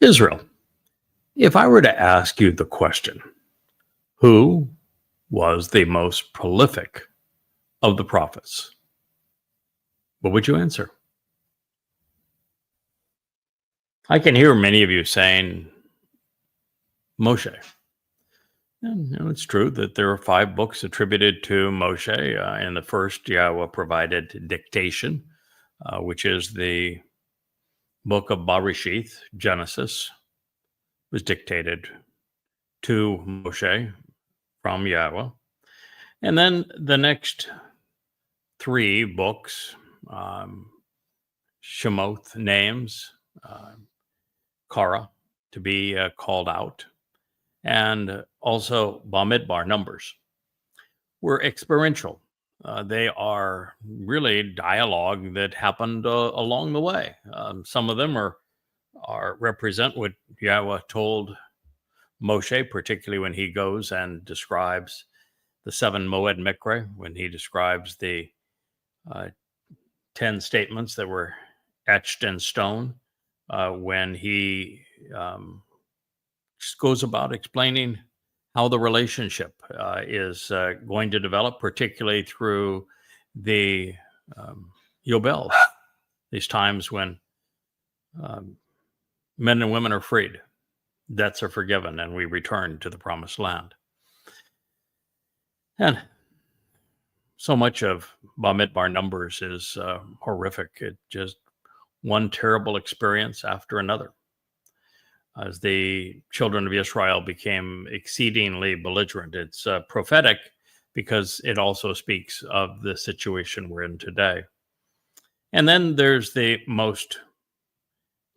Israel, if I were to ask you the question, who was the most prolific of the prophets, what would you answer? I can hear many of you saying Moshe. And it's true that there are 5 books attributed to Moshe. In the first, Yahweh provided dictation, which is the book of Bereshith, Genesis, was dictated to Moshe from Yahweh. And then the next 3 books, Shemoth, names, Kara, to be called out, and also Bamidbar, numbers, were experiential. They are really dialogue that happened along the way. Some of them are represent what Yahweh told Moshe, particularly when he goes and describes the 7 Moed Mikre, when he describes the 10 statements that were etched in stone, when he just goes about explaining how the relationship is going to develop, particularly through the Yobels, these times when men and women are freed, debts are forgiven, and we return to the promised land. And so much of Bamidbar numbers is horrific. It just one terrible experience after another, as the children of Israel became exceedingly belligerent. It's prophetic because it also speaks of the situation we're in today. And then there's the most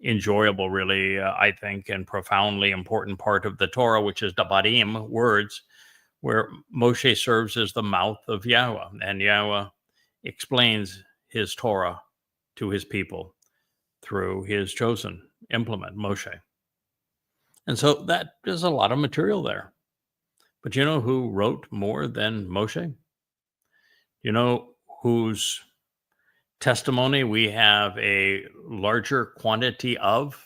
enjoyable, really, I think, and profoundly important part of the Torah, which is Dabarim, words, where Moshe serves as the mouth of Yahweh, and Yahweh explains his Torah to his people through his chosen implement, Moshe. And so that is a lot of material there. But you know who wrote more than Moshe? You know whose testimony we have a larger quantity of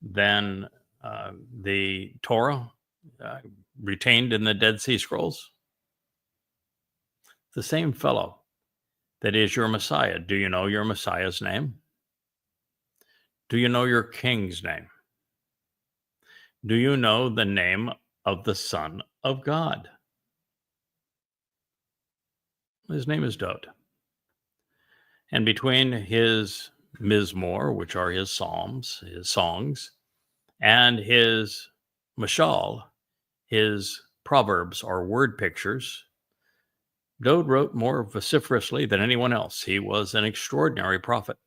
than the Torah retained in the Dead Sea Scrolls? The same fellow that is your Messiah. Do you know your Messiah's name? Do you know your king's name? Do you know the name of the Son of God? His name is Dod. And between his Mizmor, which are his psalms, his songs, and his Mashal, his proverbs or word pictures, Dod wrote more vociferously than anyone else. He was an extraordinary prophet.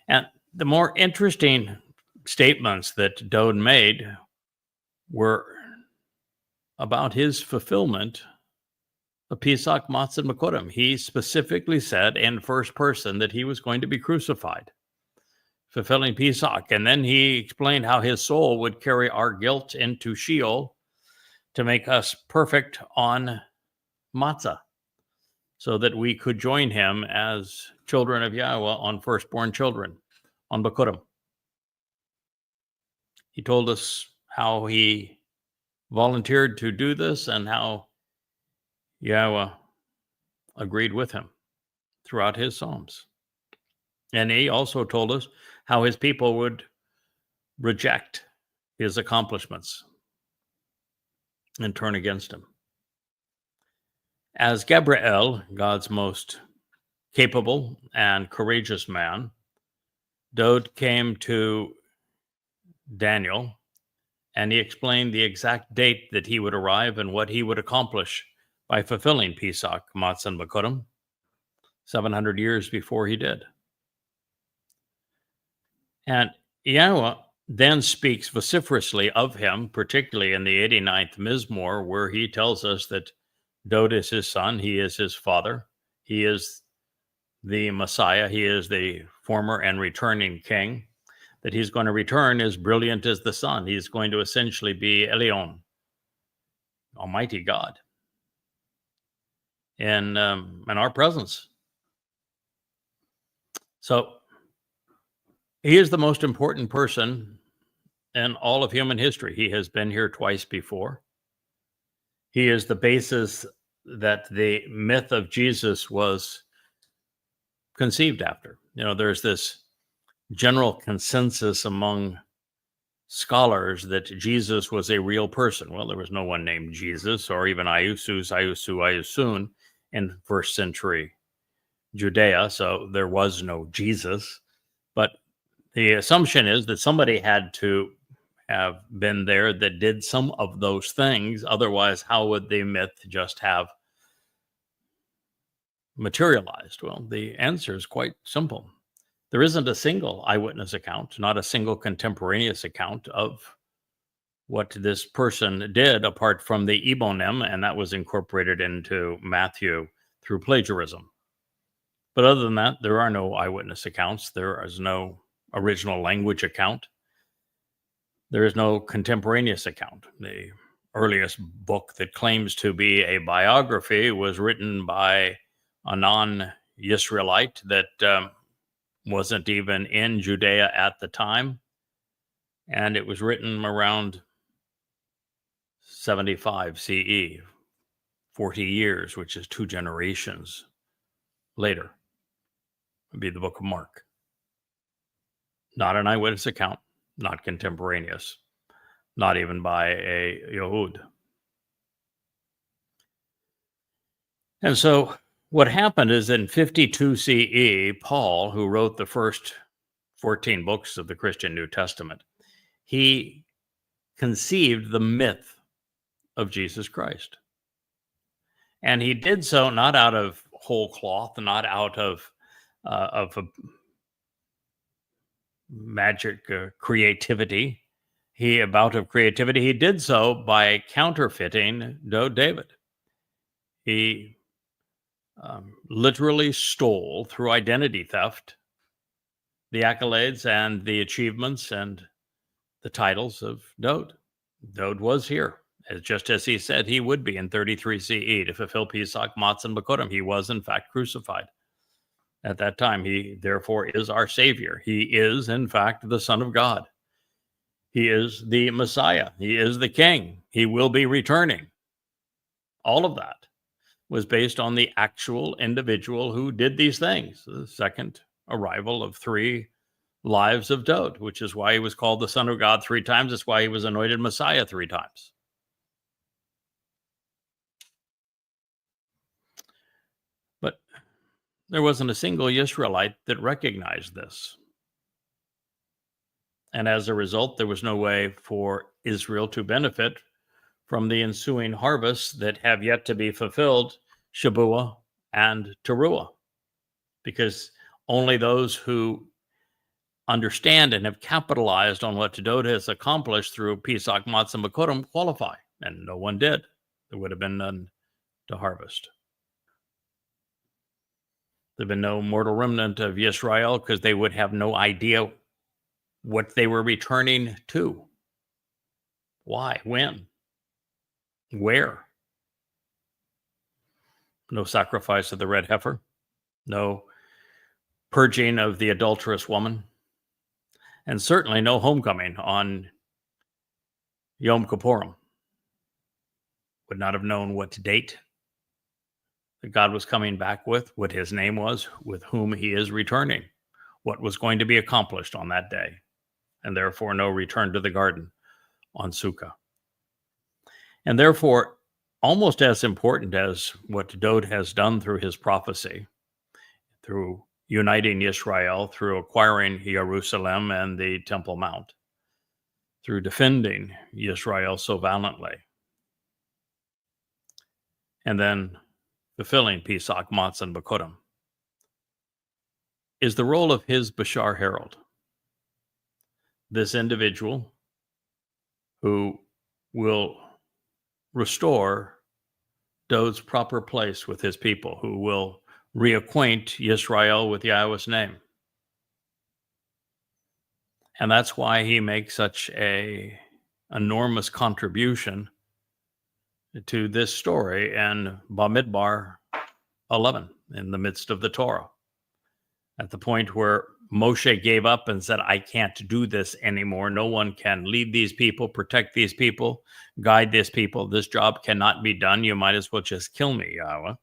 And the more interesting statements that Dod made were about his fulfillment of Pesach, Matzah, and Makodim. He specifically said in first person that he was going to be crucified, fulfilling Pesach. And then he explained how his soul would carry our guilt into Sheol to make us perfect on Matzah, so that we could join him as children of Yahweh on firstborn children, on Bakurim. He told us how he volunteered to do this and how Yahweh agreed with him throughout his Psalms. And he also told us how his people would reject his accomplishments and turn against him. As Gabriel, God's most capable and courageous man, Dod came to Daniel, and he explained the exact date that he would arrive and what he would accomplish by fulfilling Pesach, Matzah, and Bakurim, 700 years before he did. And Yahweh then speaks vociferously of him, particularly in the 89th Mizmor, where he tells us that Dod is his son, he is his father, he is the Messiah, he is the former and returning king, that he's going to return as brilliant as the sun. He's going to essentially be Elion, Almighty God, in our presence. So he is the most important person in all of human history. He has been here twice before. He is the basis that the myth of Jesus was conceived after. There's this general consensus among scholars that Jesus was a real person. Well, there was no one named Jesus or even Ayusun in first century Judea, so there was no Jesus. But the assumption is that somebody had to have been there that did some of those things. Otherwise, how would the myth just have materialized? Well, the answer is quite simple. There isn't a single eyewitness account, not a single contemporaneous account of what this person did apart from the Ebonim, and that was incorporated into Matthew through plagiarism. But other than that, there are no eyewitness accounts. There is no original language account. There is no contemporaneous account. The earliest book that claims to be a biography was written by a non-Israelite that wasn't even in Judea at the time. And it was written around 75 CE, 40 years, which is 2 generations later. Would be the book of Mark. Not an eyewitness account, not contemporaneous, not even by a Yehud. And so what happened is in 52 CE, Paul, who wrote the first 14 books of the Christian New Testament, he conceived the myth of Jesus Christ. And he did so not out of whole cloth, not out of a magic creativity. He did so by counterfeiting David. He literally stole through identity theft the accolades and the achievements and the titles of Dode. Dode was here, just as he said he would be in 33 CE to fulfill Pesach, Matzah, and Bakodim. He was, in fact, crucified. At that time, he therefore is our Savior. He is, in fact, the Son of God. He is the Messiah. He is the King. He will be returning. All of that was based on the actual individual who did these things. The second arrival of 3 lives of Dode, which is why he was called the Son of God 3 times. It's why he was anointed Messiah 3 times. But there wasn't a single Israelite that recognized this. And as a result, there was no way for Israel to benefit from the ensuing harvests that have yet to be fulfilled, Shabuah and Towrah, because only those who understand and have capitalized on what Dode has accomplished through Pesach, Matzah, and Bakodim qualify, and no one did. There would have been none to harvest. There'd been no mortal remnant of Yisrael because they would have no idea what they were returning to. Why? When? Where? No sacrifice of the red heifer. No purging of the adulterous woman. And certainly no homecoming on Yom Kippurim. Would not have known what date that God was coming back with, what his name was, with whom he is returning, what was going to be accomplished on that day, and therefore no return to the garden on Sukkah. And therefore, almost as important as what Dode has done through his prophecy, through uniting Israel, through acquiring Jerusalem and the Temple Mount, through defending Israel so valiantly, and then fulfilling Pesach, Matzah, and Bakodim, is the role of his Bashar Herald. This individual who will restore Dode's proper place with his people, who will reacquaint Yisrael with Yahowah's name. And that's why he makes such a enormous contribution to this story in Bamidbar 11, in the midst of the Torah, at the point where Moshe gave up and said, I can't do this anymore. No one can lead these people, protect these people, guide these people. This job cannot be done. You might as well just kill me, Yahowah.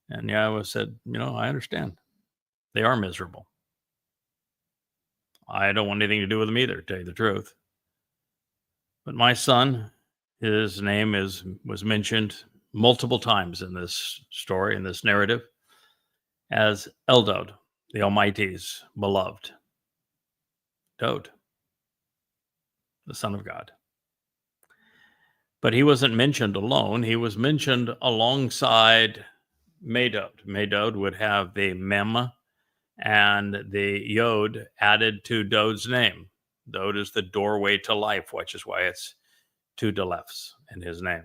And Yahowah said, I understand. They are miserable. I don't want anything to do with them either, to tell you the truth. But my son, his name was mentioned multiple times in this story, in this narrative, as Eldad, the Almighty's beloved. Dod, the Son of God. But he wasn't mentioned alone. He was mentioned alongside Medod. Medod would have the Mem and the Yod added to Dod's name. Dod is the doorway to life, which is why it's two Delefs in his name.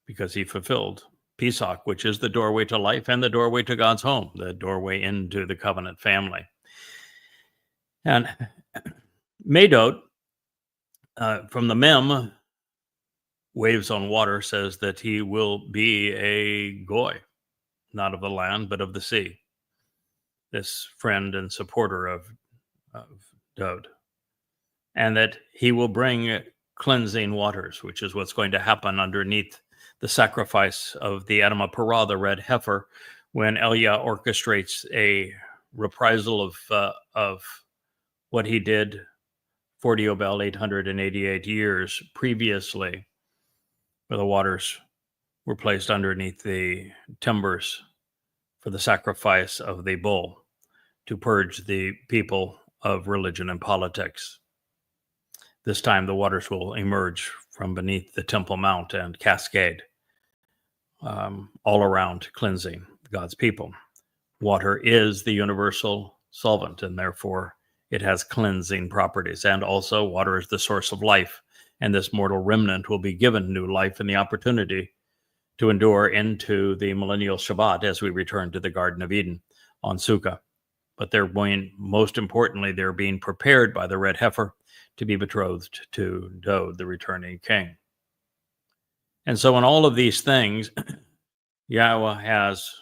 Because he fulfilled Pesach, which is the doorway to life and the doorway to God's home, the doorway into the covenant family. And Medod, from the Mem, waves on water, says that he will be a goy, not of the land, but of the sea. This friend and supporter of Dod. And that he will bring cleansing waters, which is what's going to happen underneath the sacrifice of the Adamah Parah, the red heifer, when Elia orchestrates a reprisal of what he did 40 Obel, 888 years previously, where the waters were placed underneath the timbers for the sacrifice of the bull to purge the people of religion and politics. This time the waters will emerge from beneath the Temple Mount and cascade all around, cleansing God's people. Water is the universal solvent, and therefore it has cleansing properties. And also water is the source of life, and this mortal remnant will be given new life and the opportunity to endure into the millennial Shabat as we return to the Garden of Eden on Sukkah. But most importantly, they're being prepared by the red heifer to be betrothed to Dod, the returning king. And so in all of these things, Yahowah has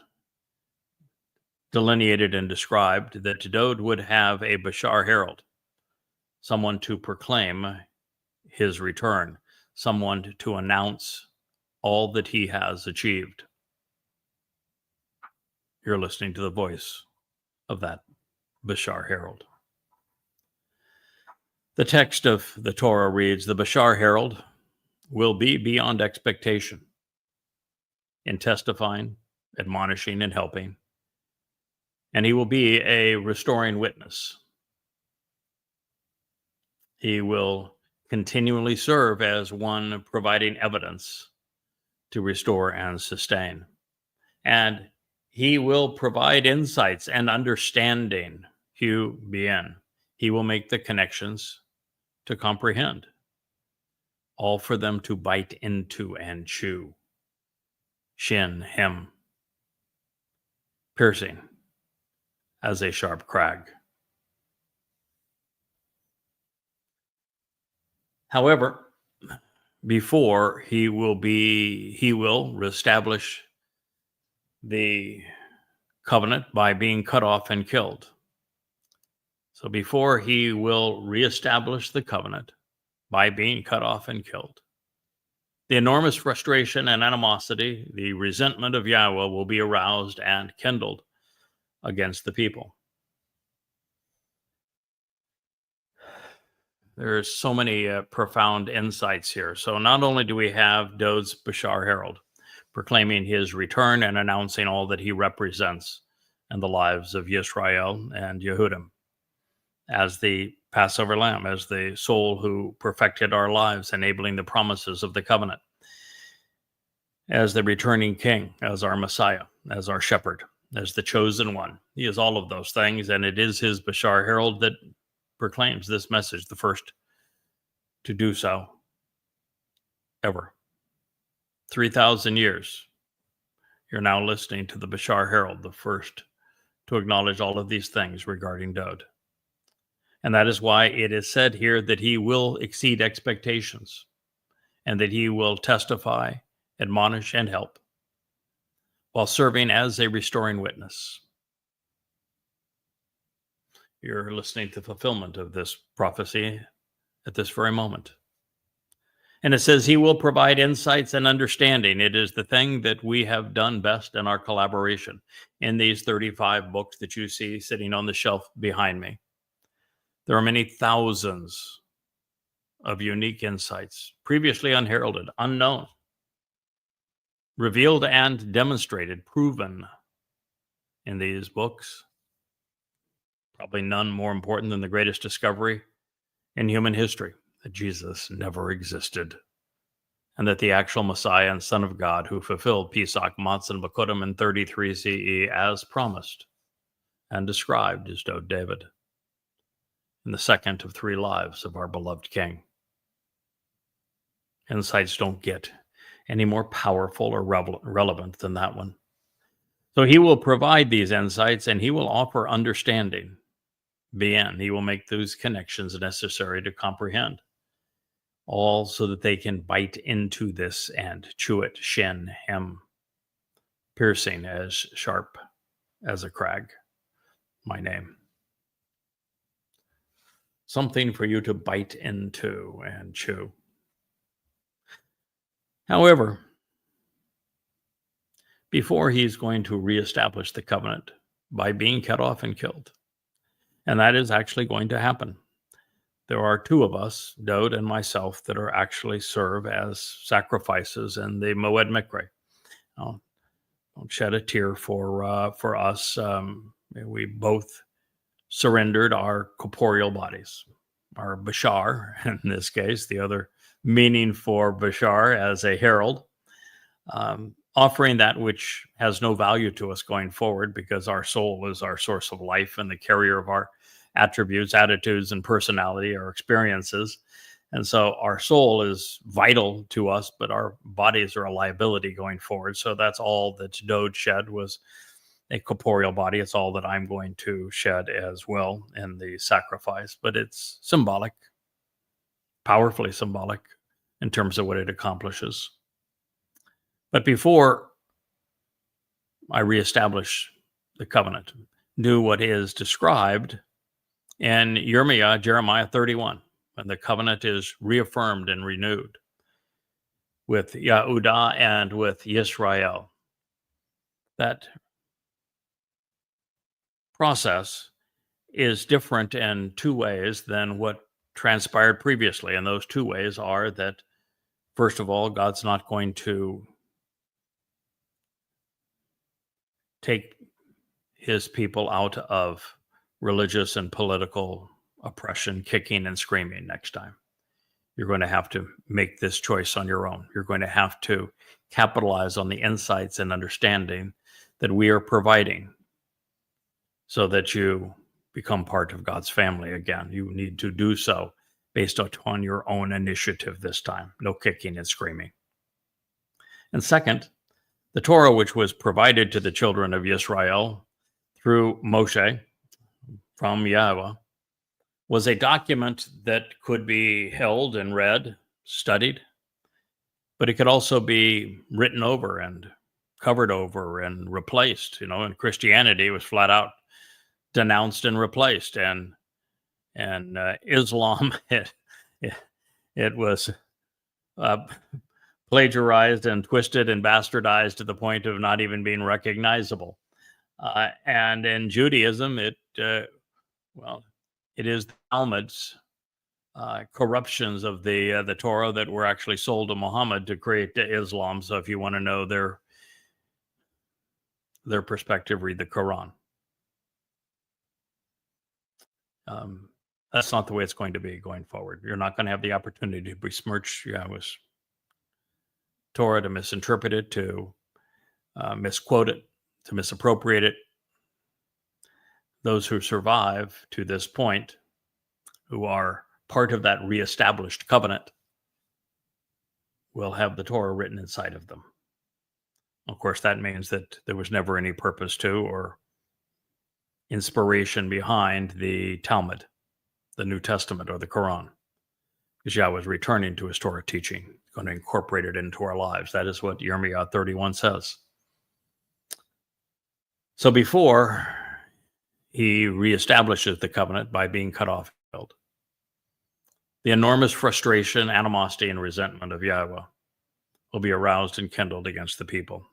delineated and described that Dod would have a Bashar herald, someone to proclaim his return, someone to announce all that he has achieved. You're listening to the voice of that Bashar herald. The text of the Torah reads, the Bashar herald will be beyond expectation in testifying, admonishing, and helping. And he will be a restoring witness. He will continually serve as one providing evidence to restore and sustain. And he will provide insights and understanding, Hu Bien. He will make the connections to comprehend, all for them to bite into and chew. Shin, him, piercing as a sharp crag. However, before he will reestablish the covenant by being cut off and killed. So before he will reestablish the covenant by being cut off and killed, the enormous frustration and animosity, the resentment of Yahowah will be aroused and kindled against the people. There's so many profound insights here. So not only do we have Dod's Bashar herald proclaiming his return and announcing all that he represents in the lives of Yisrael and Yehudim as the Passover lamb, as the soul who perfected our lives, enabling the promises of the covenant, as the returning king, as our Messiah, as our shepherd, as the chosen one. He is all of those things, and it is his Bashar herald that proclaims this message, the first to do so ever. 3,000 years, you're now listening to the Bashar herald, the first to acknowledge all of these things regarding Dod. And that is why it is said here that he will exceed expectations and that he will testify, admonish, and help while serving as a restoring witness. You're listening to the fulfillment of this prophecy at this very moment. And it says, he will provide insights and understanding. It is the thing that we have done best in our collaboration in these 35 books that you see sitting on the shelf behind me. There are many thousands of unique insights, previously unheralded, unknown, revealed and demonstrated, proven in these books. Probably none more important than the greatest discovery in human history, that Jesus never existed, and that the actual Messiah and Son of God, who fulfilled Pesach, Matzah, and Bakudim in 33 CE as promised and described, is David, in the second of 3 lives of our beloved King. Insights don't get any more powerful or relevant than that one. So he will provide these insights, and he will offer understanding. He will make those connections necessary to comprehend, all so that they can bite into this and chew it, shin, hem, piercing as sharp as a crag. My name. Something for you to bite into and chew. However, before he's going to reestablish the covenant by being cut off and killed, and that is actually going to happen. There are 2 of us, Dode and myself, that are actually serve as sacrifices in the Moed Mikre. Don't shed a tear for us. We both surrendered our corporeal bodies, our Bashar, in this case, the other meaning for Bashar as a herald, offering that which has no value to us going forward, because our soul is our source of life and the carrier of our attributes, attitudes, and personality, our experiences. And so our soul is vital to us, but our bodies are a liability going forward. So that's all that Dode shed, was a corporeal body. It's all that I'm going to shed as well in the sacrifice. But it's symbolic, powerfully symbolic in terms of what it accomplishes. But before I reestablish the covenant, do what is described in Jeremiah 31, when the covenant is reaffirmed and renewed with Yehudah and with Yisrael. That process is different in 2 ways than what transpired previously. And those 2 ways are that, first of all, God's not going to take his people out of religious and political oppression, kicking and screaming next time. You're going to have to make this choice on your own. You're going to have to capitalize on the insights and understanding that we are providing so that you become part of God's family again. You need to do so based on your own initiative this time. No kicking and screaming. And second, the Torah, which was provided to the children of Israel through Moshe from YAHOWAH, was a document that could be held and read, studied, but it could also be written over and covered over and replaced. In Christianity, it was flat out denounced and replaced, and Islam, it was plagiarized and twisted and bastardized to the point of not even being recognizable. And in Judaism, it is the Talmud's corruptions of the Torah that were actually sold to Muhammad to create Islam. So if you want to know their perspective, read the Quran. That's not the way it's going to be going forward. You're not going to have the opportunity to besmirch Yahweh's Torah, to misinterpret it, to misquote it, to misappropriate it. Those who survive to this point, who are part of that reestablished covenant, will have the Torah written inside of them. Of course, that means that there was never any purpose to or inspiration behind the Talmud, the New Testament, or the Quran, because Yahweh is returning to his Torah teaching, going to incorporate it into our lives. That is what Jeremiah 31 says. So before he reestablishes the covenant by being cut off and killed. The enormous frustration, animosity, and resentment of Yahweh will be aroused and kindled against the people.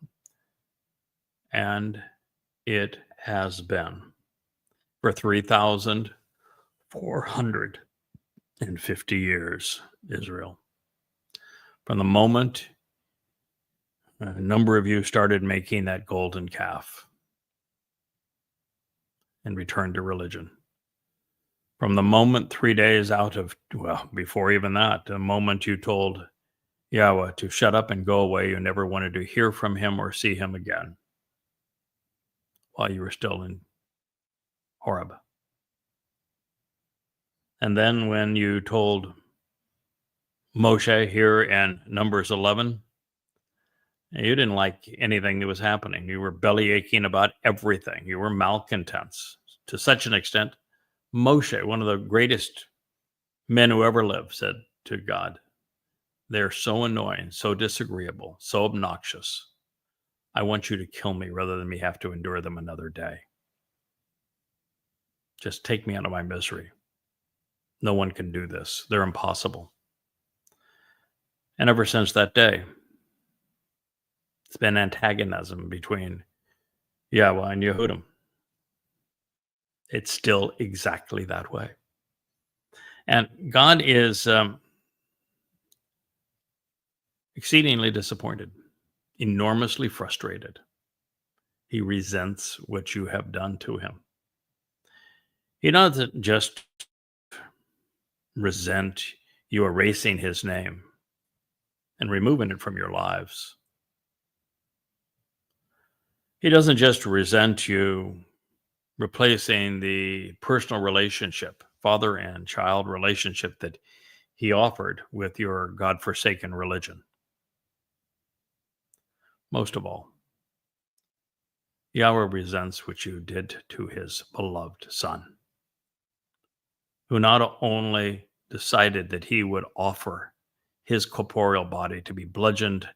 And it has been for 3,450 years, Israel. From the moment a number of you started making that golden calf and returned to religion. From the moment 3 days out of, well, before even that, the moment you told Yahweh to shut up and go away, you never wanted to hear from him or see him again while you were still in Horeb. And then when you told Moshe here in Numbers 11, you didn't like anything that was happening. You were belly aching about everything. You were malcontents to such an extent. Moshe, one of the greatest men who ever lived, said to God, "They're so annoying, so disagreeable, so obnoxious. I want you to kill me rather than me have to endure them another day. Just take me out of my misery. No one can do this. They're impossible." And ever since that day, it's been antagonism between Yahweh and Yehudim. It's still exactly that way. And God is exceedingly disappointed, enormously frustrated. He resents what you have done to him. He doesn't just resent you erasing his name and removing it from your lives. He doesn't just resent you replacing the personal relationship, father and child relationship that he offered with your God-forsaken religion. Most of all, Yahweh resents what you did to his beloved son, who not only decided that he would offer his corporeal body to be bludgeoned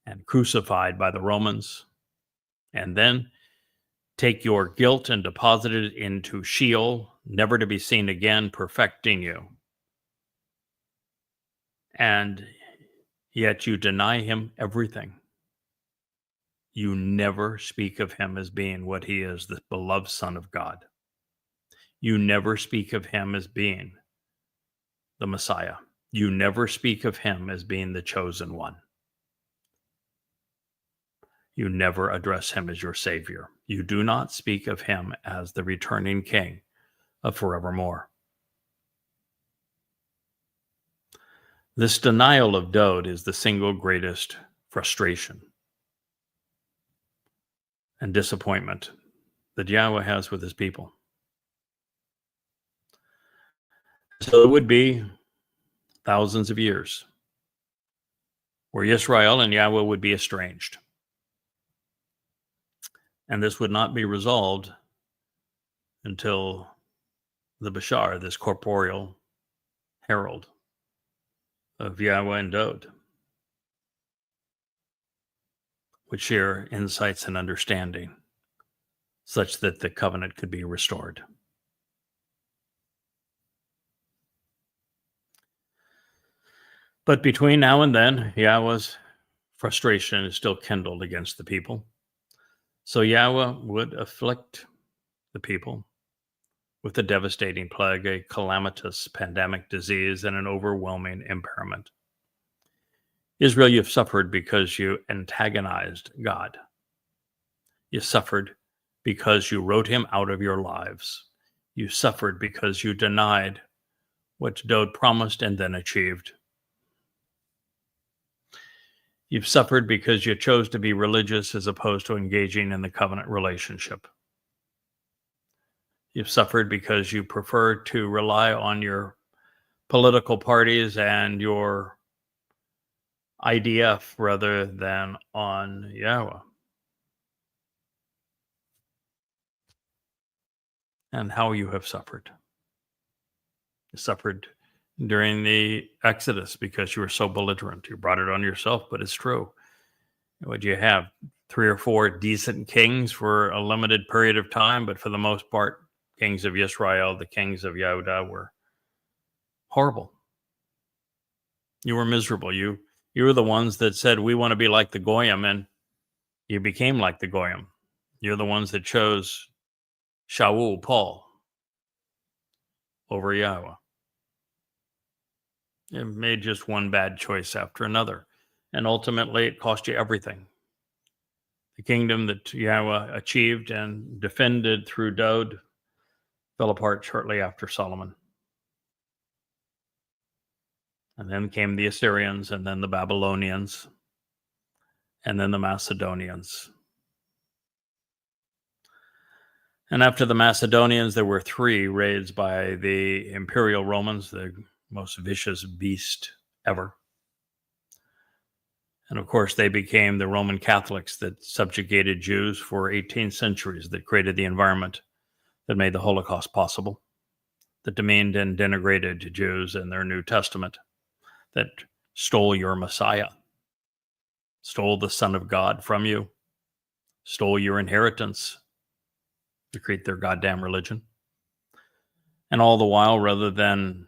and crucified by the Romans, and then take your guilt and deposit it into Sheol, never to be seen again, perfecting you. And yet you deny him everything. You never speak of him as being what he is, the beloved Son of God. You never speak of him as being the Messiah. You never speak of him as being the chosen one. You never address him as your Savior. You do not speak of him as the returning King of forevermore. This denial of Dod is the single greatest frustration and disappointment that Yahweh has with his people. So it would be thousands of years where Israel and Yahweh would be estranged. And this would not be resolved until the Bashar, this corporeal herald of Yahweh and Dod, would share insights and understanding such that the covenant could be restored. But between now and then, Yahweh's frustration is still kindled against the people. So Yahweh would afflict the people with a devastating plague, a calamitous pandemic disease, and an overwhelming impairment. Israel, you've suffered because you antagonized God. You suffered because you wrote him out of your lives. You suffered because you denied what Dod promised and then achieved. You've suffered because you chose to be religious as opposed to engaging in the covenant relationship. You've suffered because you prefer to rely on your political parties and your IDF rather than on Yahweh. And how you have suffered. You suffered during the Exodus because you were so belligerent. You brought it on yourself, but it's true. What you have 3 or 4 decent kings for a limited period of time, but for the most part, kings of Israel, the kings of Yehuda, were horrible. You were miserable. You were the ones that said, we want to be like the Goyim, and you became like the Goyim. You're the ones that chose Shaul, Paul, over Yahowah. You made just one bad choice after another, and ultimately it cost you everything. The kingdom that Yahowah achieved and defended through Daud fell apart shortly after Solomon. And then came the Assyrians, and then the Babylonians, and then the Macedonians. And after the Macedonians, there were 3 raids by the Imperial Romans, the most vicious beast ever. And of course, they became the Roman Catholics that subjugated Jews for 18 centuries, that created the environment that made the Holocaust possible, that demeaned and denigrated Jews in their New Testament, that stole your Messiah, stole the Son of God from you, stole your inheritance to create their goddamn religion. And all the while, rather than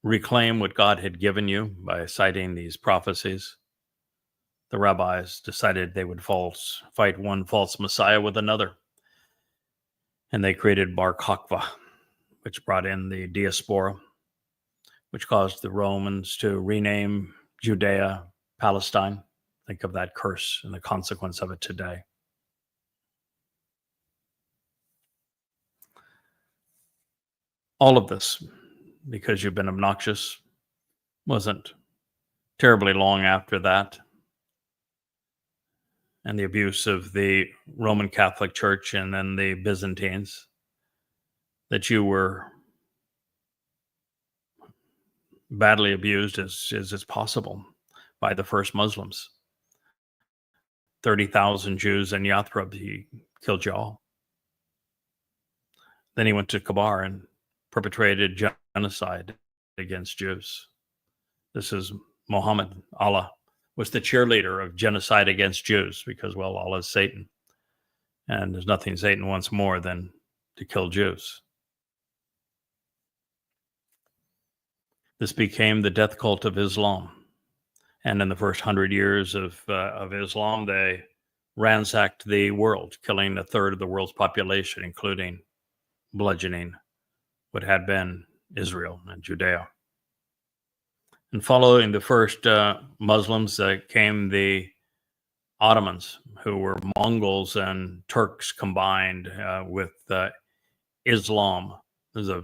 reclaim what God had given you by citing these prophecies, the rabbis decided they would fight one false Messiah with another. And they created Bar Kokhba, which brought in the diaspora, which caused the Romans to rename Judea Palestine. Think of that curse and the consequence of it today. All of this, because you've been obnoxious, wasn't terribly long after that. And the abuse of the Roman Catholic Church and then the Byzantines, that you were badly abused as is possible by the first Muslims. 30,000 Jews in Yathrib, he killed you all. Then he went to Kabar and perpetrated genocide against Jews. This is Muhammad. Allah was the cheerleader of genocide against Jews because, well, Allah is Satan. And there's nothing Satan wants more than to kill Jews. This became the death cult of Islam. And in the first 100 years of Islam, they ransacked the world, killing a third of the world's population, including bludgeoning what had been Israel and Judea. And following the first Muslims came the Ottomans, who were Mongols and Turks combined with Islam. It was a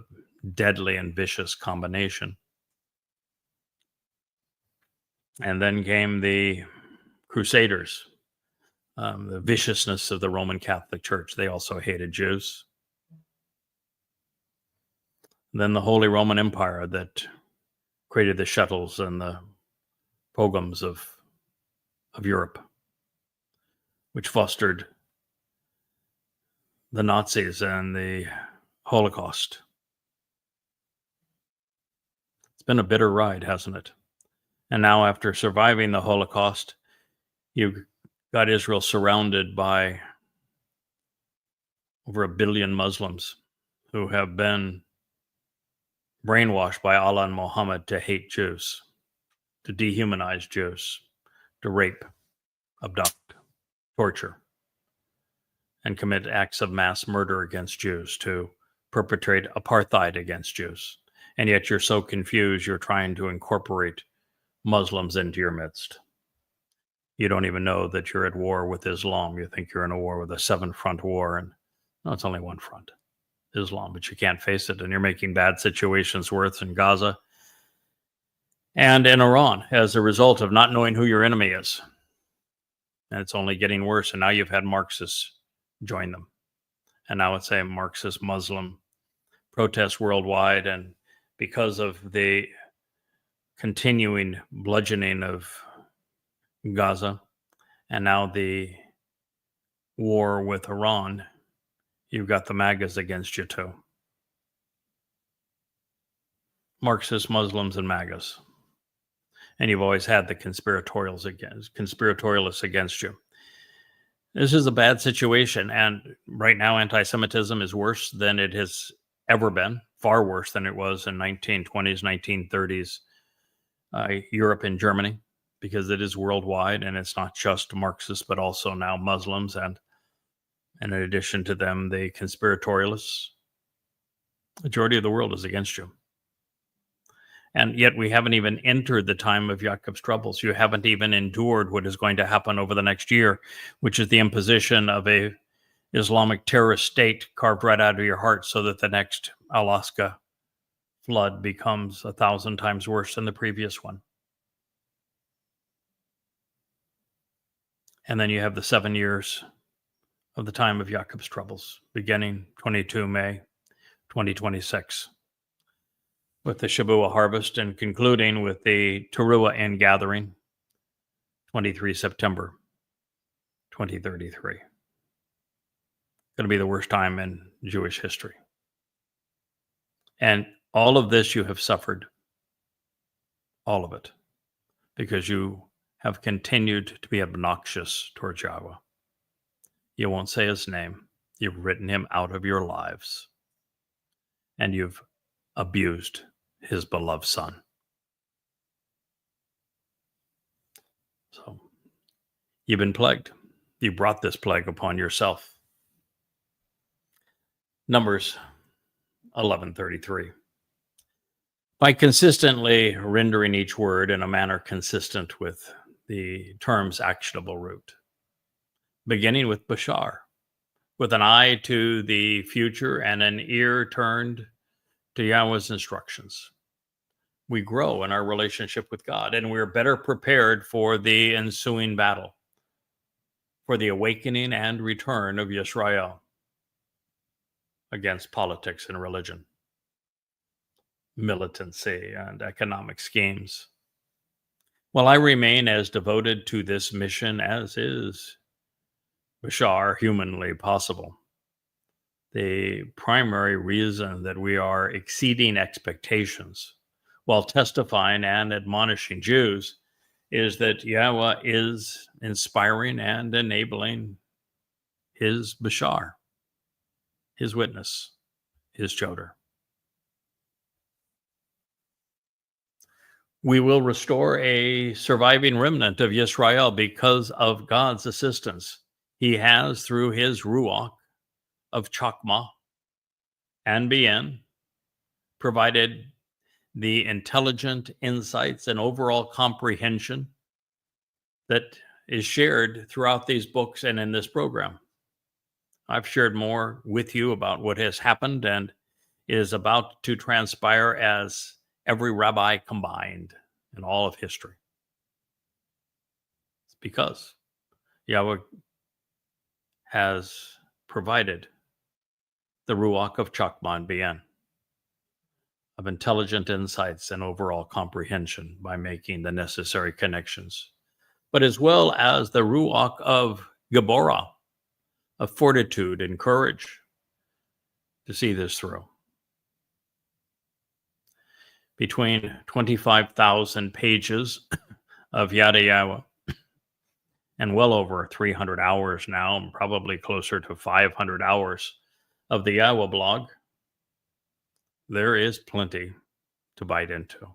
deadly and vicious combination. And then came the Crusaders, the viciousness of the Roman Catholic Church. They also hated Jews. And then the Holy Roman Empire that created the shuttles and the pogroms of Europe, which fostered the Nazis and the Holocaust. It's been a bitter ride, hasn't it? And now, after surviving the Holocaust, you've got Israel surrounded by over 1 billion Muslims who have been brainwashed by Allah and Muhammad to hate Jews, to dehumanize Jews, to rape, abduct, torture, and commit acts of mass murder against Jews, to perpetrate apartheid against Jews. And yet you're so confused, you're trying to incorporate Muslims into your midst. You don't even know that you're at war with Islam. You think you're in a war with a 7-front war, and no, it's only one front, Islam, but you can't face it, and you're making bad situations worse in Gaza and in Iran as a result of not knowing who your enemy is. And it's only getting worse, and now you've had Marxists join them. And now it's a Marxist Muslim protest worldwide, and because of the continuing bludgeoning of Gaza and now the war with Iran, you've got the MAGAs against you too. Marxist Muslims and MAGAs. And you've always had the conspiratorialists against you. This is a bad situation. And right now, anti-Semitism is worse than it has ever been, far worse than it was in 1920s, 1930s, Europe and Germany, because it is worldwide, and it's not just Marxists, but also now Muslims, and in addition to them, the conspiratorialists. Majority of the world is against you. And yet we haven't even entered the time of Jacob's troubles. You haven't even endured what is going to happen over the next year, which is the imposition of a Islamic terrorist state carved right out of your heart, so that the next Alaska flood becomes 1,000 times worse than the previous one. And then you have the 7 years of the time of Jacob's troubles, beginning 22 May 2026, with the Shabuah harvest and concluding with the Teruah ingathering, 23 September 2033. Going to be the worst time in Jewish history. And all of this you have suffered, all of it, because you have continued to be obnoxious towards Yahweh. You won't say his name. You've written him out of your lives. And you've abused his beloved son. So you've been plagued. You brought this plague upon yourself. Numbers 11:33. By consistently rendering each word in a manner consistent with the term's actionable root, beginning with Bashar, with an eye to the future and an ear turned to Yahweh's instructions, we grow in our relationship with God, and we're better prepared for the ensuing battle, for the awakening and return of Yisrael against politics and religion, militancy, and economic schemes. While I remain as devoted to this mission as is Bashar humanly possible, the primary reason that we are exceeding expectations while testifying and admonishing Jews is that Yahweh is inspiring and enabling his Bashar, his witness, his Choter. We will restore a surviving remnant of Yisrael because of God's assistance. He has, through his Ruach of Chakmah and Bien, provided the intelligent insights and overall comprehension that is shared throughout these books and in this program. I've shared more with you about what has happened and is about to transpire as every rabbi combined in all of history. It's because Yahweh has provided the Ruach of Chakmah and Bien, of intelligent insights and overall comprehension by making the necessary connections, but as well as the Ruach of Geborah, of fortitude and courage to see this through. Between 25,000 pages of Yada Yahowah and well over 300 hours now, and probably closer to 500 hours of the Yahowah blog, there is plenty to bite into.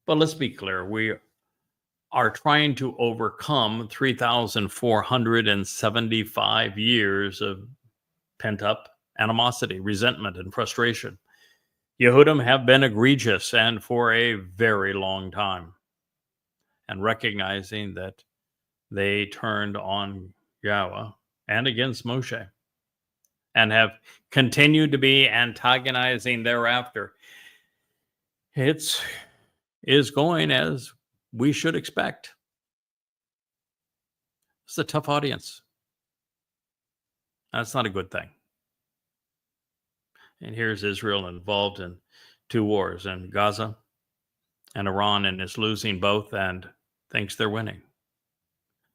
But let's be clear, we are trying to overcome 3,475 years of pent-up animosity, resentment, and frustration. Yehudim have been egregious and for a very long time. And recognizing that they turned on Yahweh and against Moshe and have continued to be antagonizing thereafter, it is going as we should expect. It's a tough audience. That's not a good thing. And here's Israel involved in 2 wars, in Gaza and Iran, and is losing both and thinks they're winning.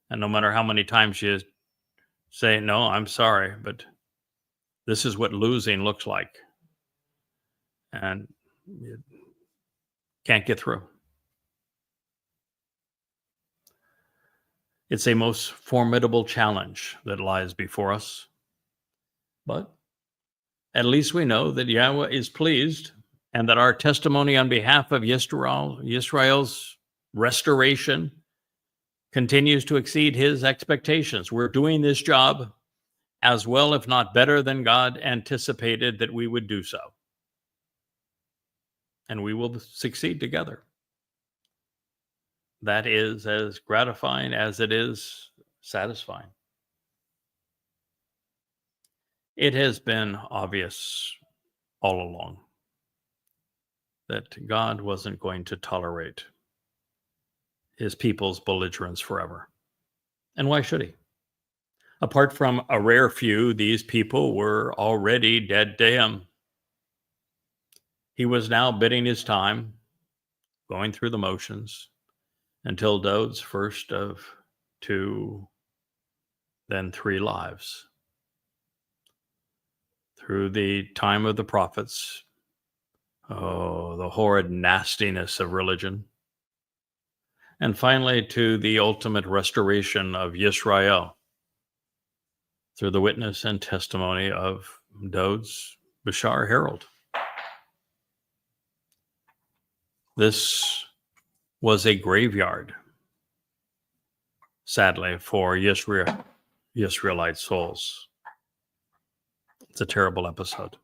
And no matter how many times you say, no, I'm sorry, but this is what losing looks like. And you can't get through. It's a most formidable challenge that lies before us. But at least we know that Yahweh is pleased and that our testimony on behalf of Yisrael's restoration continues to exceed his expectations. We're doing this job as well, if not better, than God anticipated that we would do so. And we will succeed together. That is as gratifying as it is satisfying. It has been obvious all along that God wasn't going to tolerate his people's belligerence forever. And why should he? Apart from a rare few, these people were already dead to him. He was now biding his time, going through the motions, until Dod's first of 2, then 3 lives. Through the time of the prophets, the horrid nastiness of religion, and finally to the ultimate restoration of Yisrael through the witness and testimony of Dod's Bashar Herald. This was a graveyard, sadly, for Yisraelite souls. It's a terrible episode.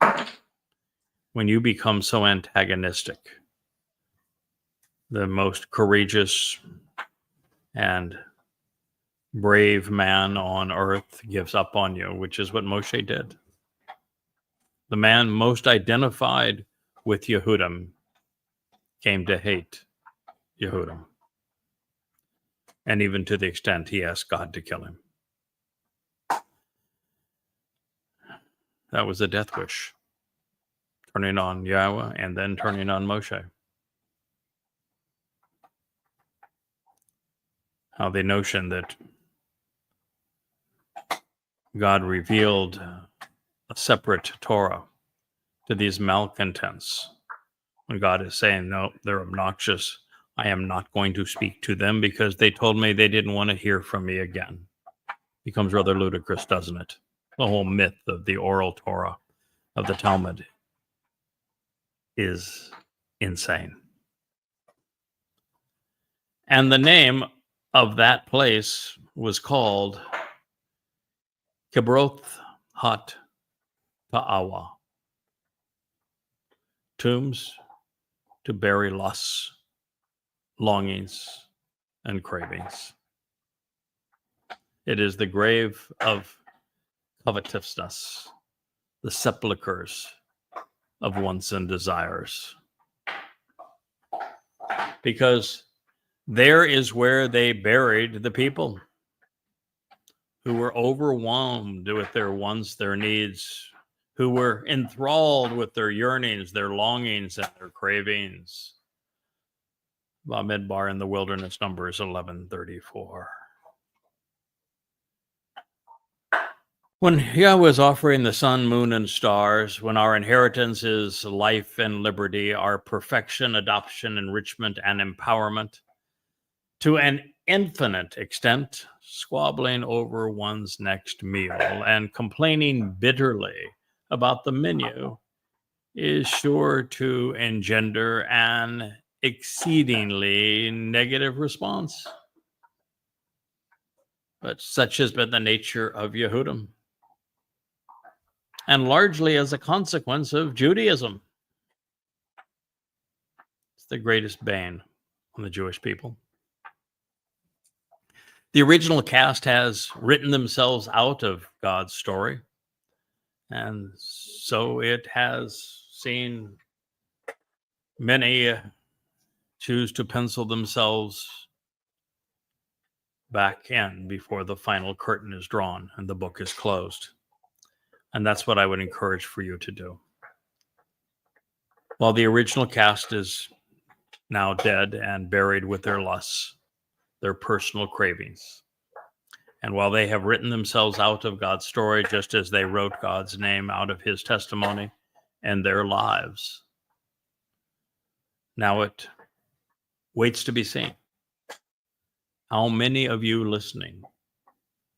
When you become so antagonistic, the most courageous and brave man on earth gives up on you, which is what Moshe did. The man most identified with Yehudim came to hate Yehudim, and even to the extent he asked God to kill him. That was a death wish, turning on Yahweh and then turning on Moshe. How the notion that God revealed a separate Torah to these malcontents, when God is saying, no, they're obnoxious, I am not going to speak to them because they told me they didn't want to hear from me again. Becomes rather ludicrous, doesn't it? The whole myth of the oral Torah of the Talmud is insane. And the name of that place was called Kibroth Hat Ta'awa, tombs to bury lusts, longings, and cravings. It is the grave of covetousness, the sepulchres of wants and desires. Because there is where they buried the people who were overwhelmed with their wants, their needs, who were enthralled with their yearnings, their longings, and their cravings. Bamidbar in the wilderness, Numbers 11:34. When Yahweh is offering the sun, moon, and stars, when our inheritance is life and liberty, our perfection, adoption, enrichment, and empowerment, to an infinite extent, squabbling over one's next meal and complaining bitterly about the menu is sure to engender an exceedingly negative response. But such has been the nature of Yehudim, and largely as a consequence of Judaism. It's the greatest bane on the Jewish people. The original cast has written themselves out of God's story, and so it has seen many choose to pencil themselves back in before the final curtain is drawn and the book is closed. And that's what I would encourage for you to do. While the original cast is now dead and buried with their lusts, their personal cravings, and while they have written themselves out of God's story, just as they wrote God's name out of his testimony and their lives, now it waits to be seen How many of you listening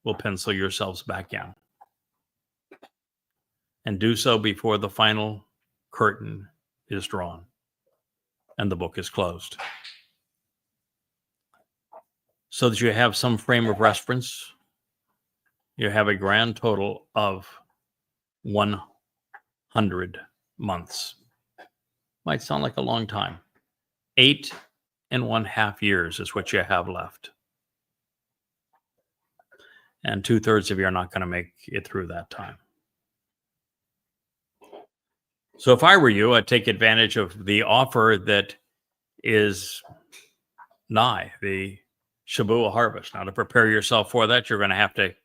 will pencil yourselves back in? And do so before the final curtain is drawn and the book is closed, so that you have some frame of reference. You have a grand total of 100 months. Might sound like a long time. 8.5 years is what you have left. And 2/3 of you are not going to make it through that time. So if I were you, I'd take advantage of the offer that is nigh, the Shabuah harvest. Now, to prepare yourself for that, you're going to have to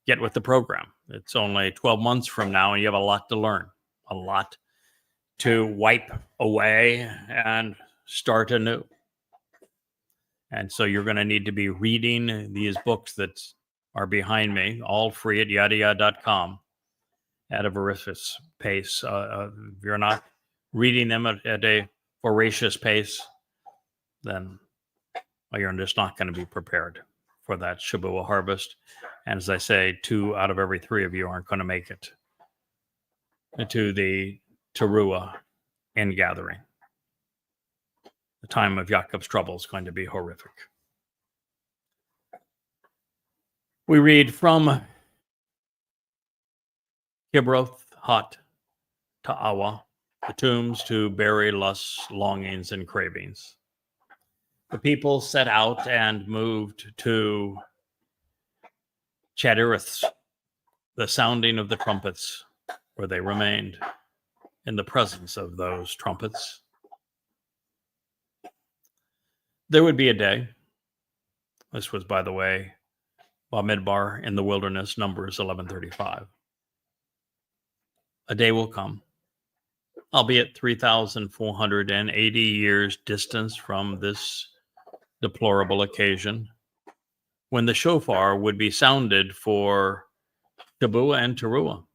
get with the program. It's only 12 months from now, and you have a lot to learn, a lot to wipe away and start anew. And so you're going to need to be reading these books that are behind me, all free at YAHOWAH.com at a voracious pace. If you're not reading them at a voracious pace, then you're just not going to be prepared for that Shabuah harvest. And as I say, 2 out of every 3 of you aren't going to make it to the Towrah ingathering. The time of Yaakov's trouble is going to be horrific. We read from Kibroth Hot to Awa, the tombs to bury lusts, longings, and cravings. The people set out and moved to Chaddereth, the sounding of the trumpets, where they remained in the presence of those trumpets. There would be a day. This was, by the way, Bamidbar in the wilderness, Numbers 11:35. A day will come, albeit 3,480 years distance from this deplorable occasion, when the shofar would be sounded for Shabuah and Towrah.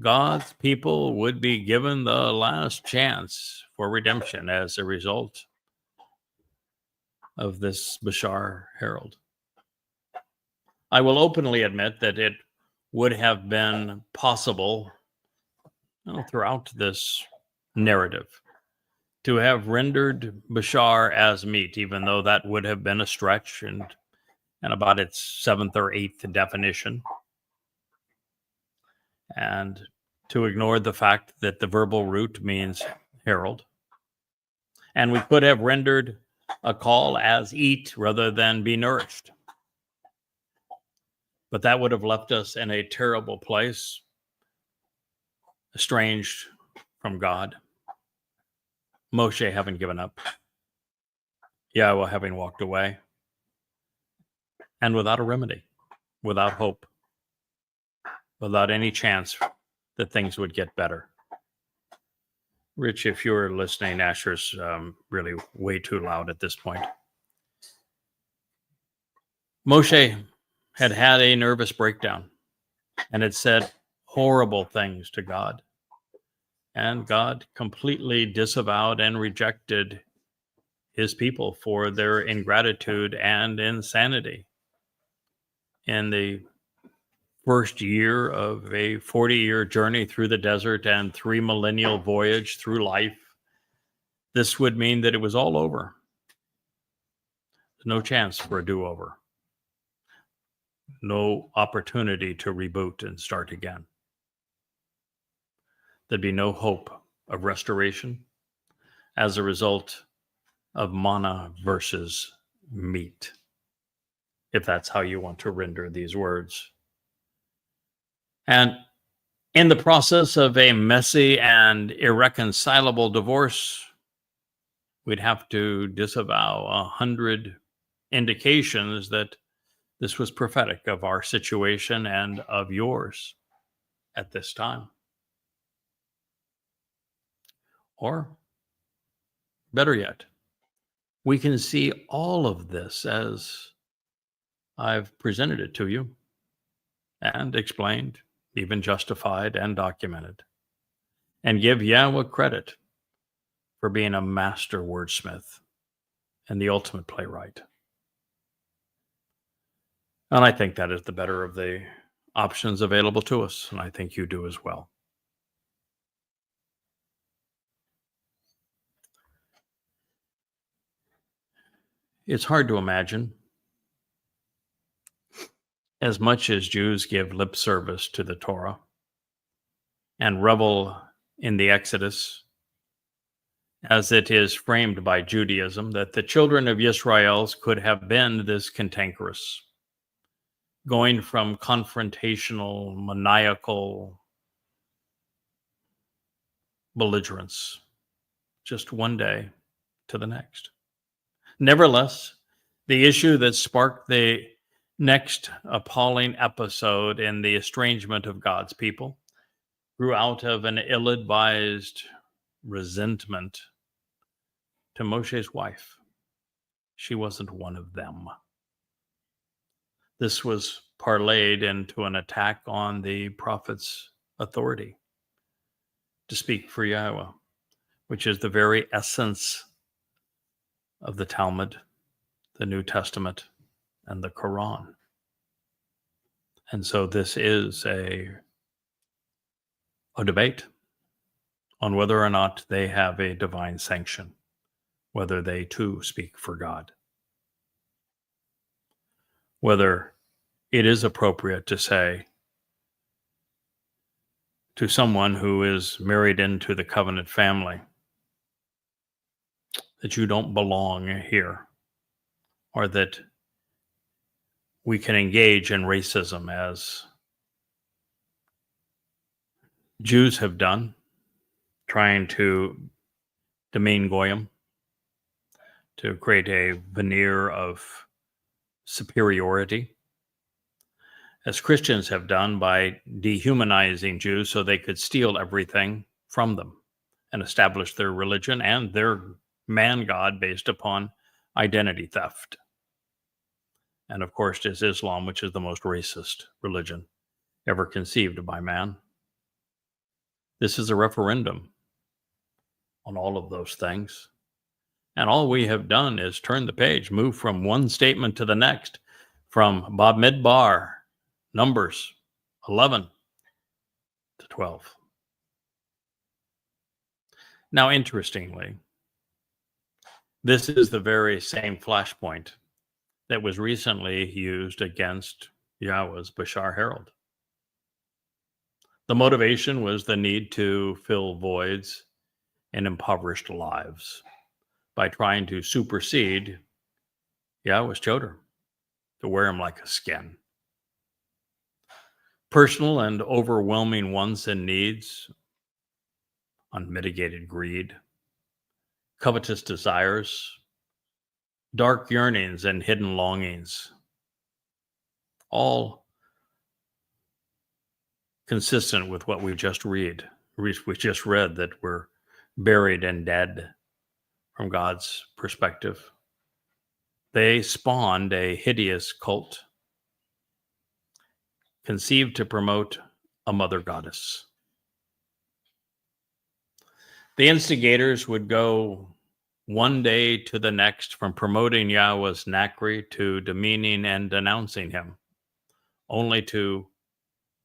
God's people would be given the last chance for redemption as a result of this Bashar herald. I will openly admit that it would have been possible throughout this narrative to have rendered Bashar as meat, even though that would have been a stretch and about its 7th or 8th definition. And to ignore the fact that the verbal root means herald. And we could have rendered a call as eat rather than be nourished. But that would have left us in a terrible place, estranged from God. Moshe having given up, Yahowah having walked away, and without a remedy, without hope, without any chance that things would get better. Rich, if you're listening, Asher's really way too loud at this point. Moshe had had a nervous breakdown and had said horrible things to God. And God completely disavowed and rejected his people for their ingratitude and insanity. In the first year of a 40-year journey through the desert and 3 millennial voyage through life, this would mean that it was all over. There's no chance for a do-over. No opportunity to reboot and start again. There'd be no hope of restoration as a result of manna versus meat, if that's how you want to render these words. And in the process of a messy and irreconcilable divorce, we'd have to disavow 100 indications that this was prophetic of our situation and of yours at this time. Or, better yet, we can see all of this as I've presented it to you and explained, even justified and documented, and give Yahowah credit for being a master wordsmith and the ultimate playwright. And I think that is the better of the options available to us, and I think you do as well. It's hard to imagine, as much as Jews give lip service to the Torah and revel in the Exodus as it is framed by Judaism, that the children of Israel could have been this cantankerous, going from confrontational, maniacal belligerence just one day to the next. Nevertheless, the issue that sparked the next appalling episode in the estrangement of God's people grew out of an ill-advised resentment to Moshe's wife. She wasn't one of them. This was parlayed into an attack on the prophet's authority to speak for Yahowah, which is the very essence of the Talmud, the New Testament, and the Quran. And so this is a debate on whether or not they have a divine sanction, whether they too speak for God, whether it is appropriate to say to someone who is married into the covenant family that you don't belong here, or that we can engage in racism as Jews have done, trying to demean Goyim, to create a veneer of superiority, as Christians have done by dehumanizing Jews so they could steal everything from them and establish their religion and their man god based upon identity theft. And of course, is Islam, which is the most racist religion ever conceived by man. This is a referendum on all of those things. And all we have done is turn the page, move from one statement to the next, from Bamidbar, Numbers 11 to 12. Now, interestingly, this is the very same flashpoint that was recently used against Yahowah's Bashar Herald. The motivation was the need to fill voids in impoverished lives by trying to supersede Yahowah's Choter, to wear him like a skin. Personal and overwhelming wants and needs, unmitigated greed, covetous desires, dark yearnings and hidden longings, all consistent with what we just read. We just read that we're buried and dead from God's perspective. They spawned a hideous cult conceived to promote a mother goddess. The instigators would go one day to the next from promoting Yahowah's Nakri to demeaning and denouncing him, only to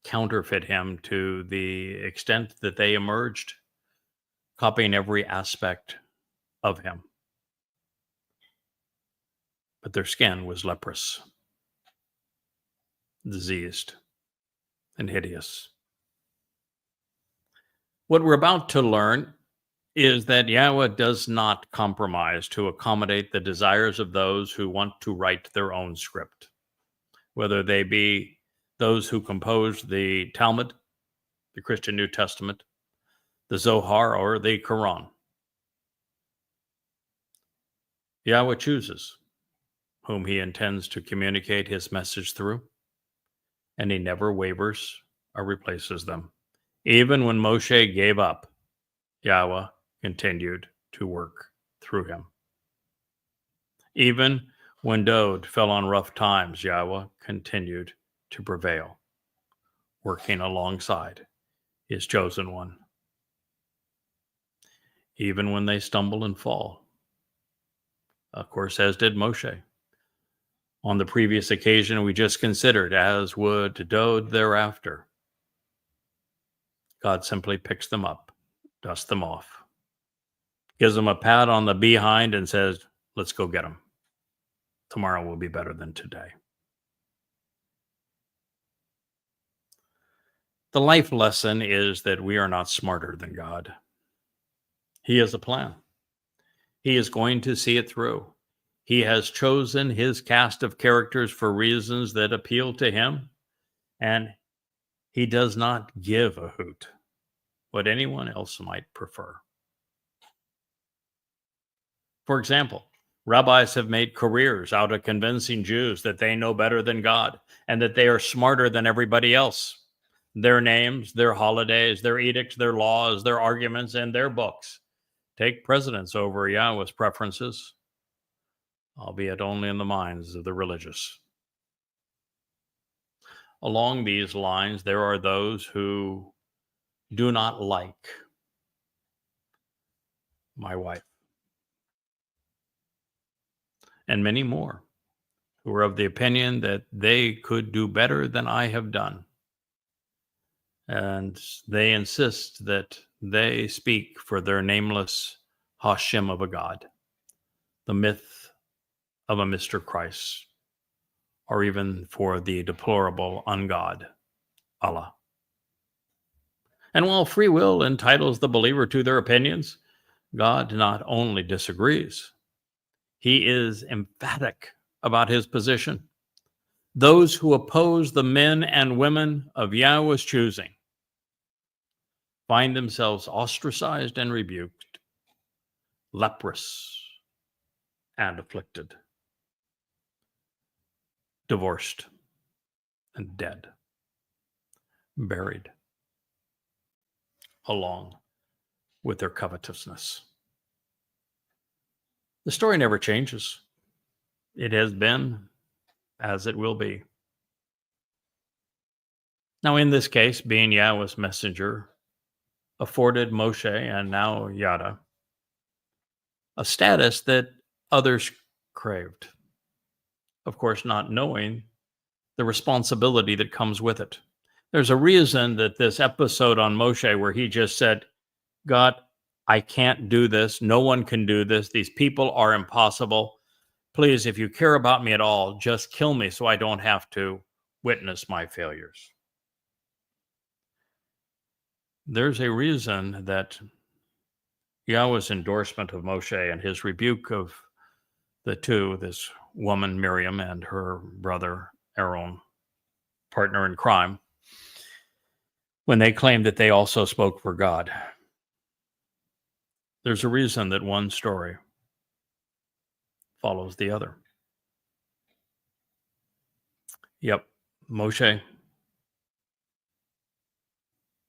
counterfeit him to the extent that they emerged, copying every aspect of him. But their skin was leprous, diseased, and hideous. What we're about to learn is that Yahowah does not compromise to accommodate the desires of those who want to write their own script, whether they be those who composed the Talmud, the Christian New Testament, the Zohar, or the Quran. Yahowah chooses whom he intends to communicate his message through, and he never wavers or replaces them. Even when Moshe gave up, Yahowah continued to work through him. Even when Dowd fell on rough times, Yahowah continued to prevail, working alongside his chosen one. Even when they stumble and fall, of course, as did Moshe, on the previous occasion we just considered, as would Dode thereafter. God simply picks them up, dusts them off, gives them a pat on the behind and says, let's go get them. Tomorrow will be better than today. The life lesson is that we are not smarter than God. He has a plan. He is going to see it through. He has chosen his cast of characters for reasons that appeal to him, and he does not give a hoot what anyone else might prefer. For example, rabbis have made careers out of convincing Jews that they know better than God and that they are smarter than everybody else. Their names, their holidays, their edicts, their laws, their arguments, and their books take precedence over Yahweh's preferences, albeit only in the minds of the religious. Along these lines, there are those who do not like my wife, and many more who are of the opinion that they could do better than I have done. And they insist that they speak for their nameless Hashem of a God, the myth of a Mr. Christ, or even for the deplorable ungod, Allah. And while free will entitles the believer to their opinions, God not only disagrees, he is emphatic about his position. Those who oppose the men and women of Yahweh's choosing find themselves ostracized and rebuked, leprous and afflicted, divorced and dead, buried, along with their covetousness. The story never changes. It has been as it will be. Now, in this case, being Yahweh's messenger afforded Moshe and now Yada a status that others craved. Of course, not knowing the responsibility that comes with it. There's a reason that this episode on Moshe, where he just said, God, I can't do this. No one can do this. These people are impossible. Please, if you care about me at all, just kill me so I don't have to witness my failures. There's a reason that Yahweh's endorsement of Moshe and his rebuke of the two, this woman Miriam and her brother Aaron, partner in crime, when they claimed that they also spoke for God. There's a reason that one story follows the other. Yep, Moshe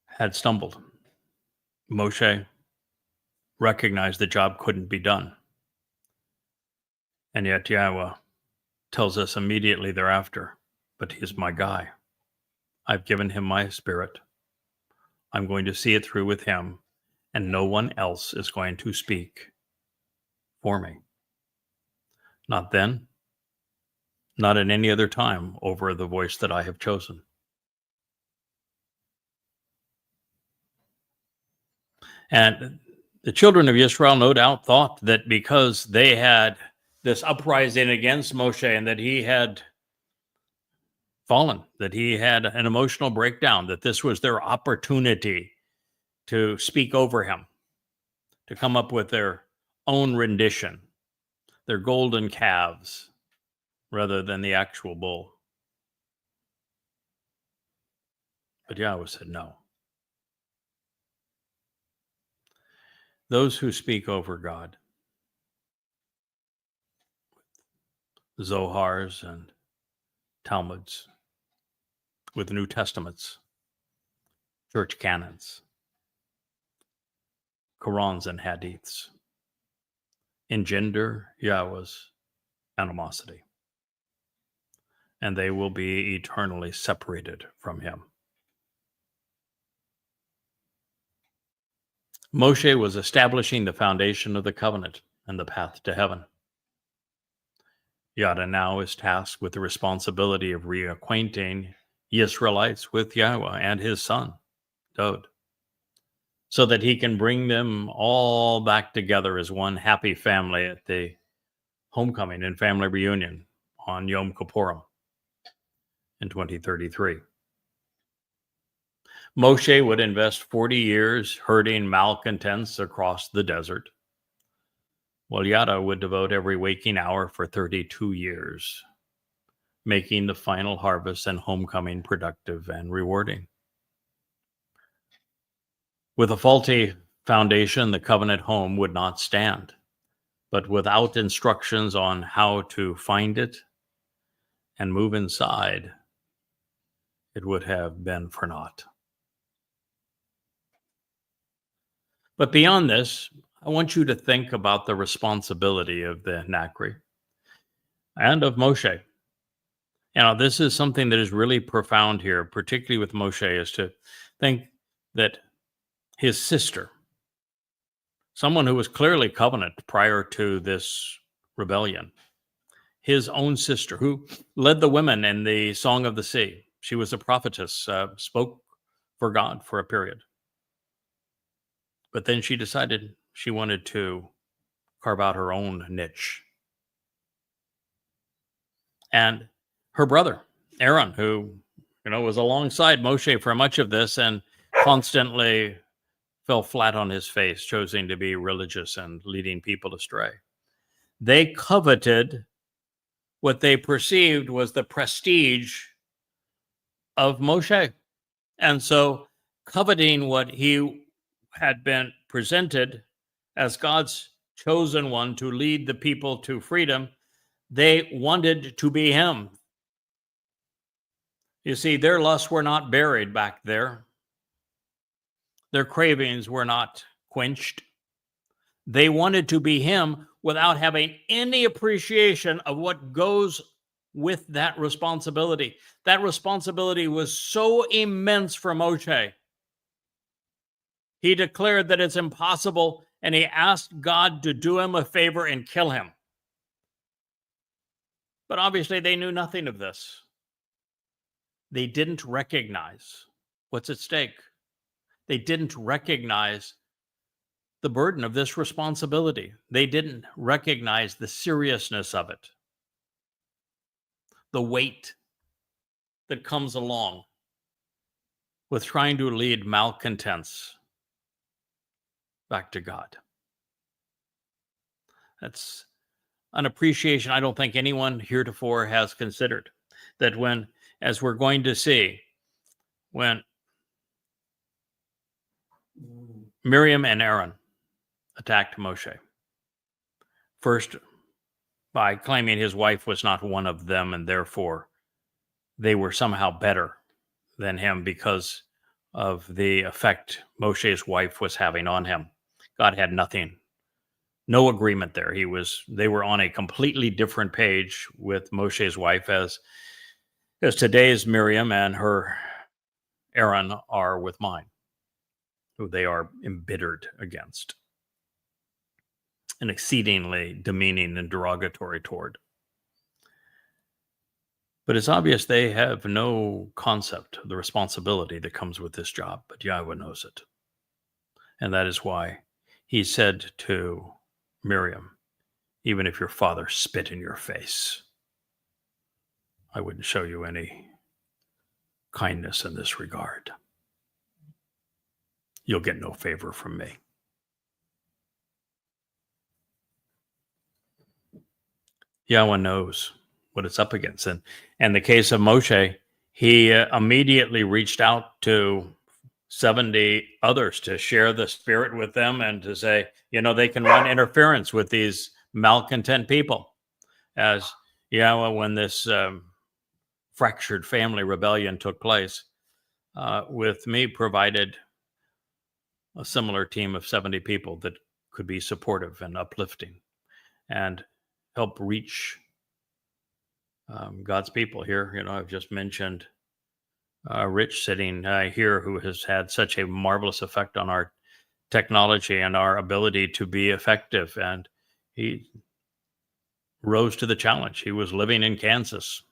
had stumbled. Moshe recognized the job couldn't be done. And yet Yahweh tells us immediately thereafter, but he's my guy. I've given him my spirit. I'm going to see it through with him, and no one else is going to speak for me. Not then, not at any other time over the voice that I have chosen. And the children of Israel no doubt thought that because they had this uprising against Moshe and that he had fallen, that he had an emotional breakdown, that this was their opportunity to speak over him, to come up with their own rendition, their golden calves, rather than the actual bull. But Yahweh said no. Those who speak over God, Zohars and Talmuds, with New Testaments, church canons, Qurans and Hadiths, engender Yahweh's animosity, and they will be eternally separated from him. Moshe was establishing the foundation of the covenant and the path to heaven. Yada now is tasked with the responsibility of reacquainting the Israelites with Yahweh and his son, Dod, so that he can bring them all back together as one happy family at the homecoming and family reunion on Yom Kippurim in 2033. Moshe would invest 40 years herding malcontents across the desert, while Yada would devote every waking hour for 32 years, making the final harvest and homecoming productive and rewarding. With a faulty foundation, the covenant home would not stand, but without instructions on how to find it and move inside, it would have been for naught. But beyond this, I want you to think about the responsibility of the Nakri and of Moshe. This is something that is really profound here, particularly with Moshe, is to think that his sister, someone who was clearly covenant prior to this rebellion, his own sister, who led the women in the Song of the Sea. She was a prophetess, spoke for God for a period. But then she decided she wanted to carve out her own niche. And her brother, Aaron, who, was alongside Moshe for much of this and constantly fell flat on his face, choosing to be religious and leading people astray. They coveted what they perceived was the prestige of Moshe. And so, coveting what he had been presented as God's chosen one to lead the people to freedom, they wanted to be him. You see, their lusts were not buried back there. Their cravings were not quenched. They wanted to be him without having any appreciation of what goes with that responsibility. That responsibility was so immense for Moshe. He declared that it's impossible, and he asked God to do him a favor and kill him. But obviously, they knew nothing of this. They didn't recognize what's at stake. They didn't recognize the burden of this responsibility. They didn't recognize the seriousness of it, the weight that comes along with trying to lead malcontents back to God. That's an appreciation I don't think anyone heretofore has considered. That when, as we're going to see, when Miriam and Aaron attacked Moshe, first by claiming his wife was not one of them, and therefore they were somehow better than him because of the effect Moshe's wife was having on him. God had nothing, no agreement there. They were on a completely different page with Moshe's wife as today's Miriam and her Aaron are with mine, who they are embittered against and exceedingly demeaning and derogatory toward. But it's obvious they have no concept of the responsibility that comes with this job, but Yahweh knows it. And that is why he said to Miriam, even if your father spit in your face, I wouldn't show you any kindness in this regard. You'll get no favor from me. Yahweh knows what it's up against. And in the case of Moshe, he immediately reached out to 70 others to share the spirit with them and to say, they can run interference with these malcontent people. As Yahweh, when this fractured family rebellion took place, with me provided a similar team of 70 people that could be supportive and uplifting and help reach God's people here. I've just mentioned Rich sitting here, who has had such a marvelous effect on our technology and our ability to be effective. And he rose to the challenge. He was living in Kansas,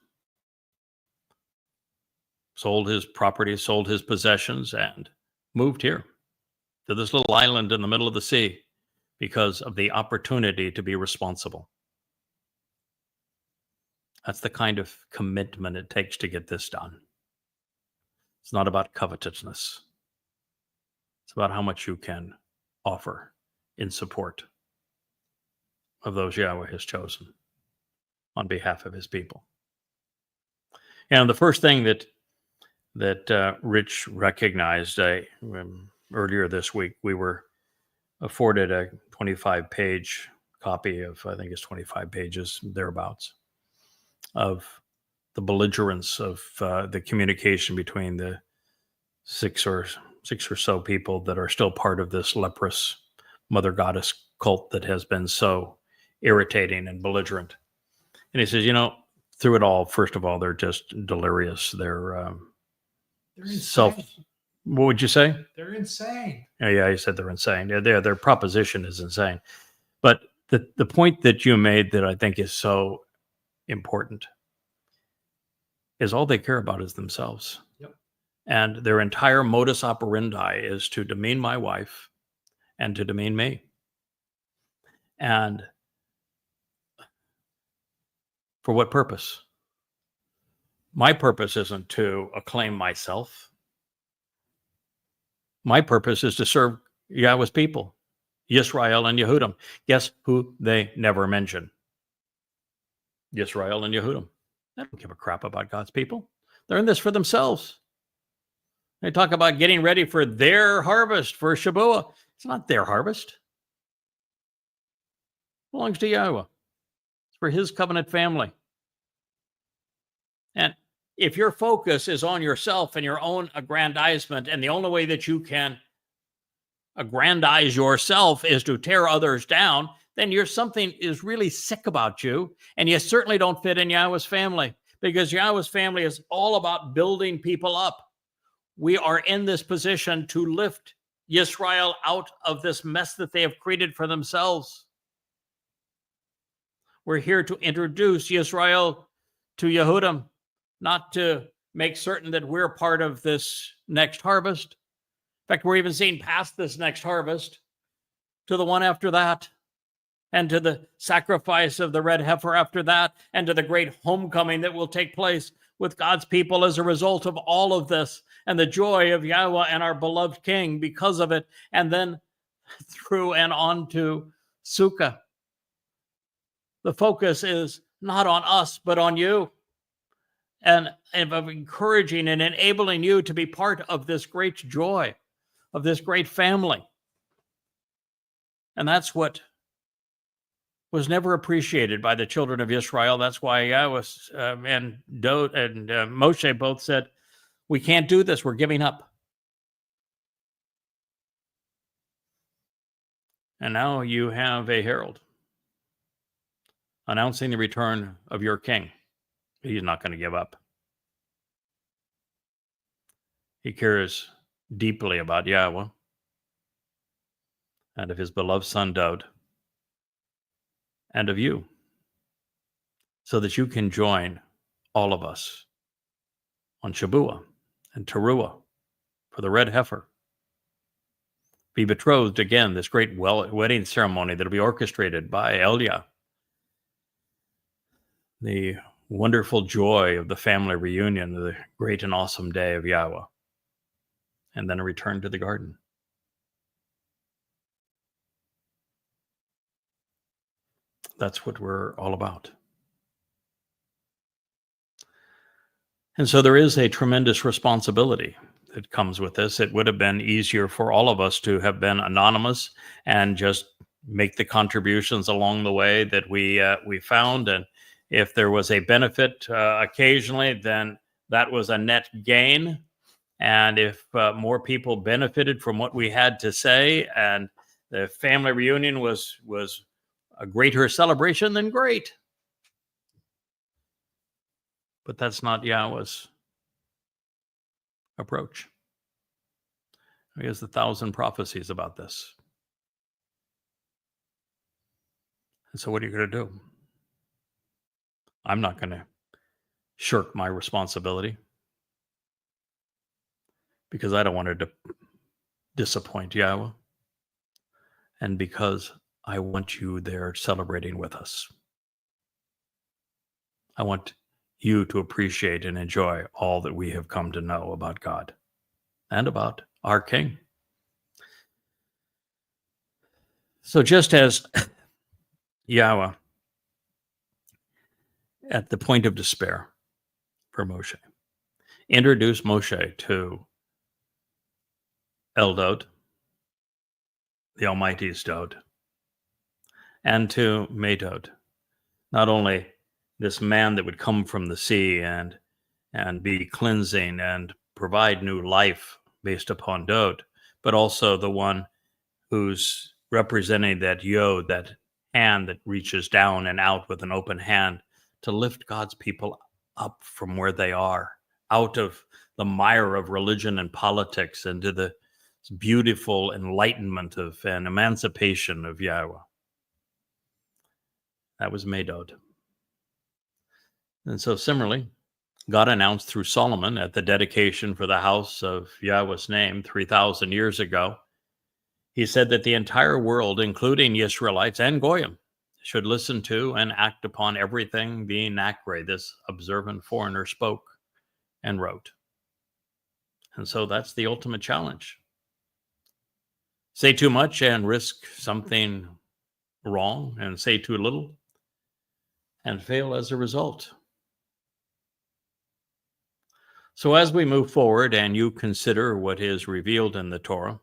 sold his property, sold his possessions, and moved here to this little island in the middle of the sea because of the opportunity to be responsible. That's the kind of commitment it takes to get this done. It's not about covetousness. It's about how much you can offer in support of those Yahweh has chosen on behalf of his people. And the first thing that Rich recognized earlier this week, we were afforded a 25-page copy of, I think it's 25 pages, thereabouts, of the belligerence of the communication between the six or so people that are still part of this leprous mother goddess cult that has been so irritating and belligerent. And he says, through it all, first of all, they're just delirious. They're insane. What would you say? They're insane. Yeah, he said they're insane. Yeah, their proposition is insane. But the point that you made that I think is so important is all they care about is themselves. Yep. And their entire modus operandi is to demean my wife and to demean me. And for what purpose? My purpose isn't to acclaim myself. My purpose is to serve Yahweh's people, Yisrael and Yehudim. Guess who they never mention? Yisrael and Yehudim. They don't give a crap about God's people. They're in this for themselves. They talk about getting ready for their harvest, for Shabuah. It's not their harvest. It belongs to Yahweh. It's for his covenant family. And if your focus is on yourself and your own aggrandizement, and the only way that you can aggrandize yourself is to tear others down, then something is really sick about you, and you certainly don't fit in Yahweh's family, because Yahweh's family is all about building people up. We are in this position to lift Yisrael out of this mess that they have created for themselves. We're here to introduce Yisrael to Yehudim, not to make certain that we're part of this next harvest. In fact, we're even seeing past this next harvest to the one after that, and to the sacrifice of the red heifer after that, and to the great homecoming that will take place with God's people as a result of all of this, and the joy of Yahweh and our beloved King because of it, and then through and on to Sukkah. The focus is not on us, but on you, and of encouraging and enabling you to be part of this great joy, of this great family. And that's what was never appreciated by the children of Israel. That's why Yahweh and Moshe both said, we can't do this. We're giving up. And now you have a herald announcing the return of your king. He's not going to give up. He cares deeply about Yahweh and of his beloved son Daud and of you, so that you can join all of us on Shabuah and Towrah for the red heifer. Be betrothed again, this great wedding ceremony that will be orchestrated by Elia. The wonderful joy of the family reunion, the great and awesome day of Yahweh. And then a return to the garden. That's what we're all about. And so there is a tremendous responsibility that comes with this. It would have been easier for all of us to have been anonymous and just make the contributions along the way that we found. And if there was a benefit occasionally, then that was a net gain. And if more people benefited from what we had to say, and the family reunion was a greater celebration, then great. But that's not Yahweh's approach. He has 1,000 prophecies about this. And so what are you going to do? I'm not going to shirk my responsibility because I don't want to disappoint Yahweh, and because I want you there celebrating with us. I want you to appreciate and enjoy all that we have come to know about God and about our King. So just as Yahweh, at the point of despair for Moshe, introduced Moshe to Eldad, the Almighty's Dod, and to Medod, not only this man that would come from the sea and be cleansing and provide new life based upon Dod, but also the one who's representing that yod, that hand that reaches down and out with an open hand to lift God's people up from where they are, out of the mire of religion and politics, into the beautiful enlightenment of and emancipation of Yahweh. That was Medod. And so similarly, God announced through Solomon at the dedication for the house of Yahweh's name 3,000 years ago, he said that the entire world, including Israelites and Goyim, should listen to and act upon everything the Nakre, this observant foreigner, spoke and wrote. And so that's the ultimate challenge. Say too much and risk something wrong, and say too little and fail as a result. So as we move forward and you consider what is revealed in the Torah,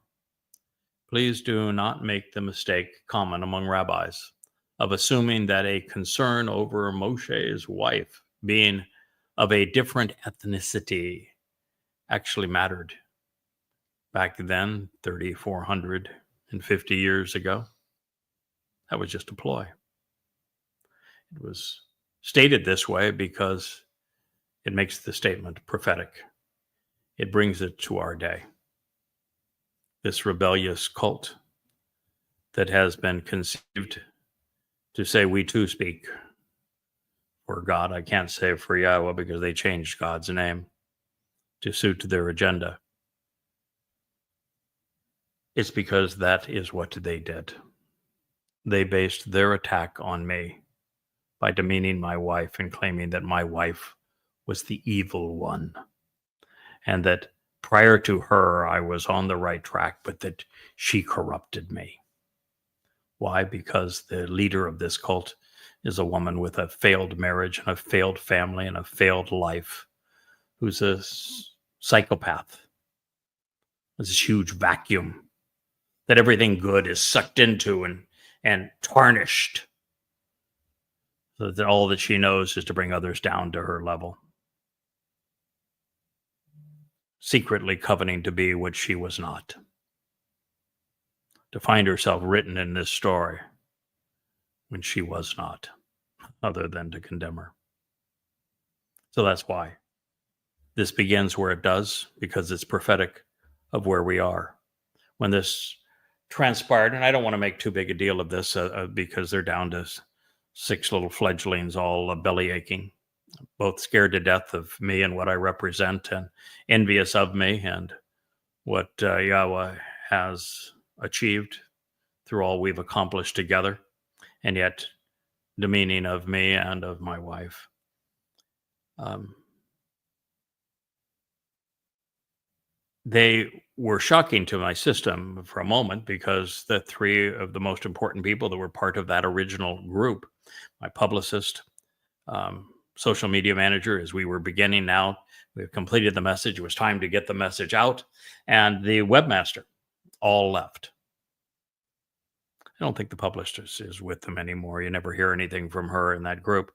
please do not make the mistake common among rabbis of assuming that a concern over Moshe's wife being of a different ethnicity actually mattered. Back then, 3,450 years ago, that was just a ploy. It was stated this way because it makes the statement prophetic. It brings it to our day. This rebellious cult that has been conceived to say we too speak for God. I can't say for Yahweh because they changed God's name to suit their agenda. It's because that is what they did. They based their attack on me by demeaning my wife and claiming that my wife was the evil one, and that prior to her, I was on the right track, but that she corrupted me. Why? Because the leader of this cult is a woman with a failed marriage and a failed family and a failed life, who's a psychopath. There's this huge vacuum that everything good is sucked into and tarnished, so that all that she knows is to bring others down to her level, secretly coveting to be what she was not, to find herself written in this story when she was not, other than to condemn her. So that's why this begins where it does, because it's prophetic of where we are. When this transpired, and I don't want to make too big a deal of this because they're down to 6 little fledglings all belly aching, both scared to death of me and what I represent, and envious of me and what Yahweh has achieved through all we've accomplished together, and yet demeaning of me and of my wife. They were shocking to my system for a moment, because the 3 of the most important people that were part of that original group, my publicist, social media manager, as we were beginning now, we've completed the message, it was time to get the message out, and the webmaster all left. I don't think the publicist is with them anymore. You never hear anything from her in that group,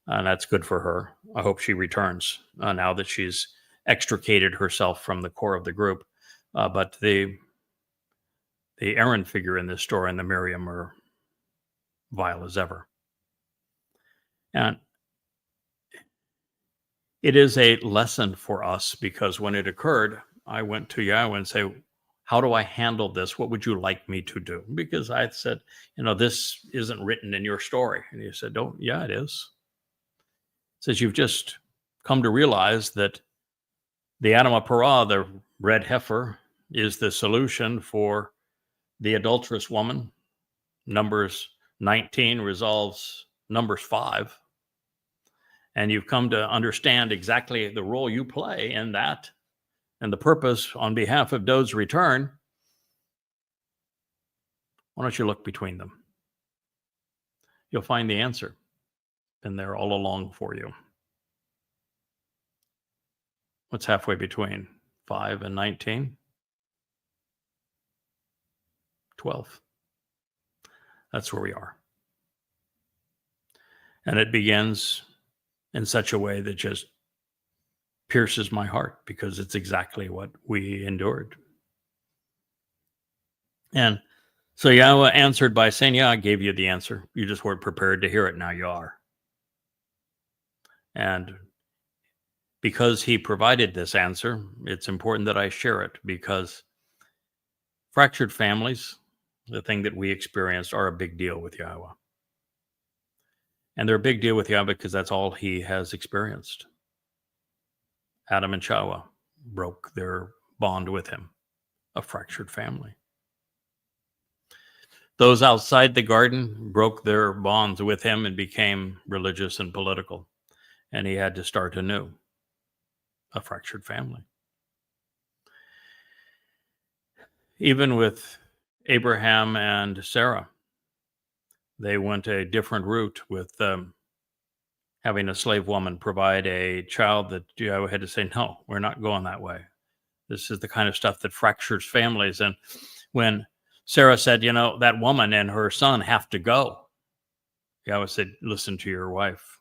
and that's good for her. I hope she returns now that she's extricated herself from the core of the group. But the Aaron figure in this story and the Miriam are vile as ever. And it is a lesson for us, because when it occurred, I went to Yahweh and say, how do I handle this? What would you like me to do? Because I said, this isn't written in your story. And he said, yeah, it is. says you've just come to realize that the animal parah, the red heifer, is the solution for the adulterous woman. Numbers 19 resolves Numbers 5. And you've come to understand exactly the role you play in that and the purpose on behalf of Dod's return. Why don't you look between them? You'll find the answer. And they're all along for you. What's halfway between 5 and 19? 12. That's where we are. And it begins in such a way that just pierces my heart, because it's exactly what we endured. And so Yahweh answered by saying, yeah, I gave you the answer. You just weren't prepared to hear it. Now you are. And because he provided this answer, it's important that I share it, because fractured families, the thing that we experienced, are a big deal with Yahweh. And they're a big deal with Yahweh because that's all he has experienced. Adam and Chawah broke their bond with him, a fractured family. Those outside the garden broke their bonds with him and became religious and political. And he had to start anew, a fractured family. Even with Abraham and Sarah, they went a different route with having a slave woman provide a child that Yahweh had to say, no, we're not going that way. This is the kind of stuff that fractures families. And when Sarah said, that woman and her son have to go, Yahweh said, listen to your wife.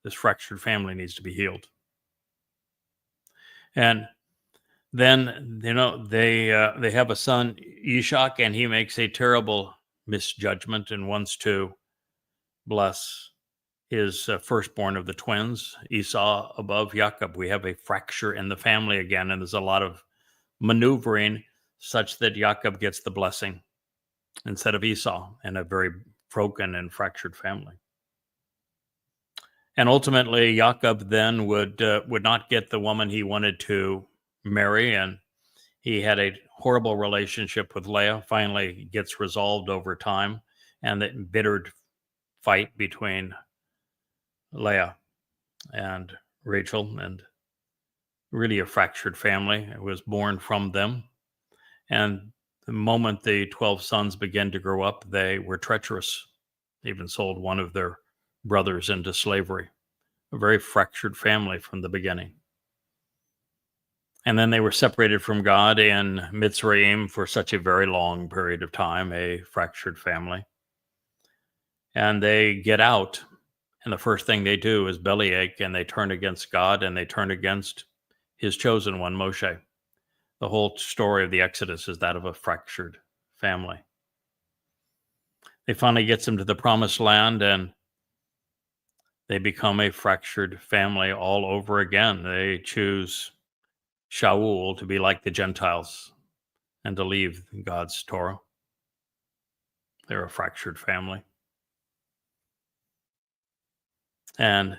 This fractured family needs to be healed. And then, they have a son, Ishak, and he makes a terrible misjudgment and wants to bless his firstborn of the twins, Esau, above Jacob. We have a fracture in the family again, and there's a lot of maneuvering such that Jacob gets the blessing instead of Esau, in a very broken and fractured family. And ultimately, Jacob then would not get the woman he wanted to marry, and he had a horrible relationship with Leah. Finally gets resolved over time, and the embittered fight between Leah and Rachel, and really a fractured family. It was born from them. And the moment the 12 sons began to grow up, they were treacherous. They even sold one of their brothers into slavery. A very fractured family from the beginning. And then they were separated from God in Mitzrayim for such a very long period of time, a fractured family. And they get out, and the first thing they do is bellyache, and they turn against God, and they turn against his chosen one, Moshe. The whole story of the Exodus is that of a fractured family. They finally get them to the promised land, and they become a fractured family all over again. They choose Shaul to be like the Gentiles and to leave God's Torah. They're a fractured family. And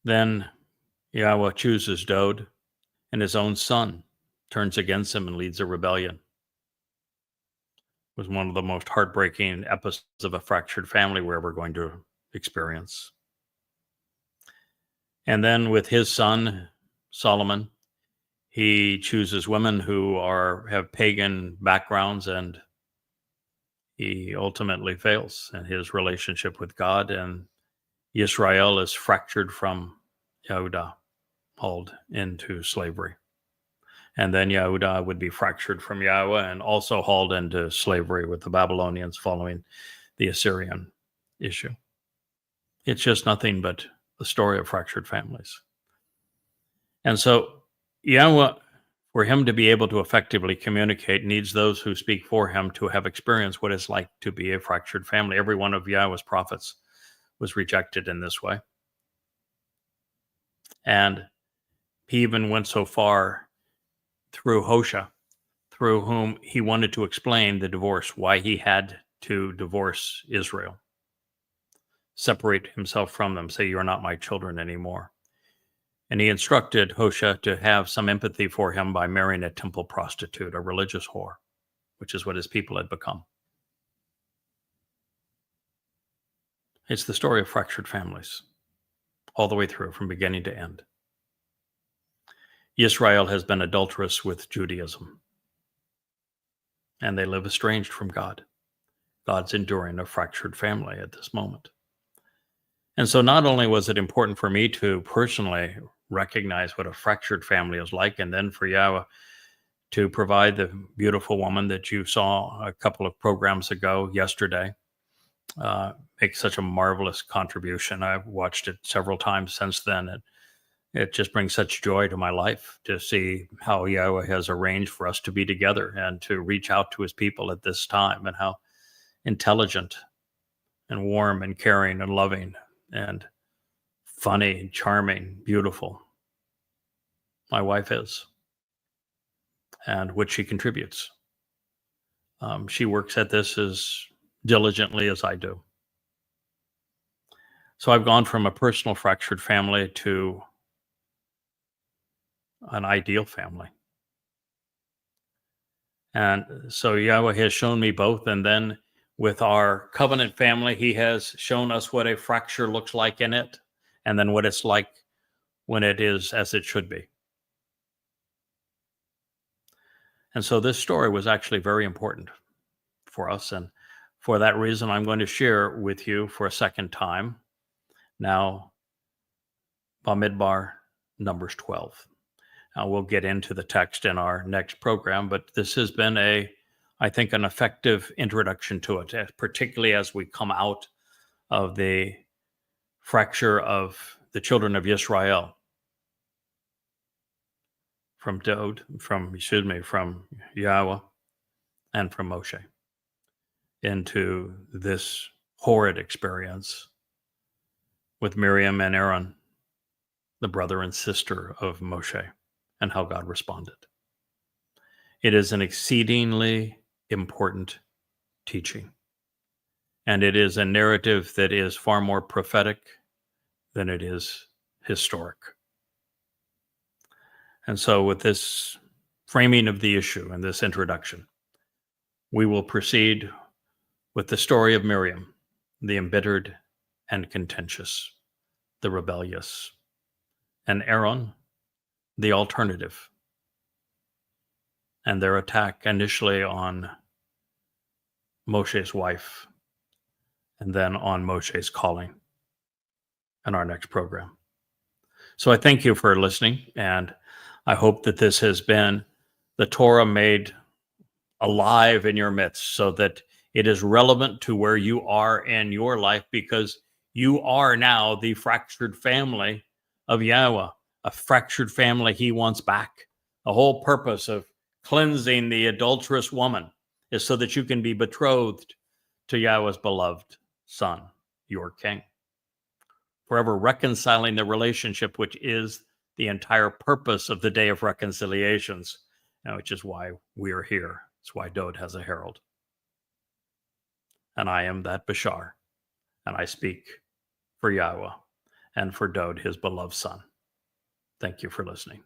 then Yahweh chooses Dod, and his own son turns against him and leads a rebellion. It was one of the most heartbreaking episodes of a fractured family we're ever going to experience. And then with his son, Solomon, he chooses women who have pagan backgrounds, and he ultimately fails in his relationship with God, and Israel is fractured from Yehudah, hauled into slavery. And then Yehudah would be fractured from Yahweh and also hauled into slavery with the Babylonians following the Assyrian issue. It's just nothing but the story of fractured families. And so Yahweh, for him to be able to effectively communicate, needs those who speak for him to have experienced what it's like to be a fractured family. Every one of Yahweh's prophets was rejected in this way. And he even went so far through Hosea, through whom he wanted to explain the divorce, why he had to divorce Israel. separate himself from them, say, "You are not my children anymore." And he instructed Hosea to have some empathy for him by marrying a temple prostitute, a religious whore, which is what his people had become. It's the story of fractured families, all the way through, from beginning to end. Israel has been adulterous with Judaism, and they live estranged from God. God's enduring a fractured family at this moment. And so not only was it important for me to personally recognize what a fractured family is like, and then for Yahowah to provide the beautiful woman that you saw a couple of programs ago yesterday, make such a marvelous contribution. I've watched it several times since then, and it just brings such joy to my life to see how Yahowah has arranged for us to be together and to reach out to his people at this time, and how intelligent and warm and caring and loving and funny and charming, beautiful my wife is, and what she contributes. She works at this as diligently as I do. So I've gone from a personal fractured family to an ideal family. And so Yahowah has shown me both. And then with our covenant family, he has shown us what a fracture looks like in it, and then what it's like when it is as it should be. And so this story was actually very important for us. And for that reason, I'm going to share with you for a second time now Bamidbar, Numbers 12. Now we'll get into the text in our next program, but this has been I think, an effective introduction to it, particularly as we come out of the fracture of the children of Israel from Yahowah and from Moshe into this horrid experience with Miriam and Aaron, the brother and sister of Moshe, and how God responded. It is an exceedingly important teaching, and it is a narrative that is far more prophetic than it is historic. And so with this framing of the issue and this introduction, we will proceed with the story of Miriam, the embittered and contentious, the rebellious, and Aaron, the alternative, and their attack initially on Moshe's wife, and then on Moshe's calling in our next program. So I thank you for listening, and I hope that this has been the Torah made alive in your midst, so that it is relevant to where you are in your life, because you are now the fractured family of Yahowah, a fractured family he wants back. The whole purpose of cleansing the adulterous woman is so that you can be betrothed to Yahowah's beloved Son, your King, forever reconciling the relationship, which is the entire purpose of the Day of Reconciliations, which is why we are here. It's why Dode has a herald. And I am that Bashar, and I speak for Yahowah and for Dode, his beloved son. Thank you for listening.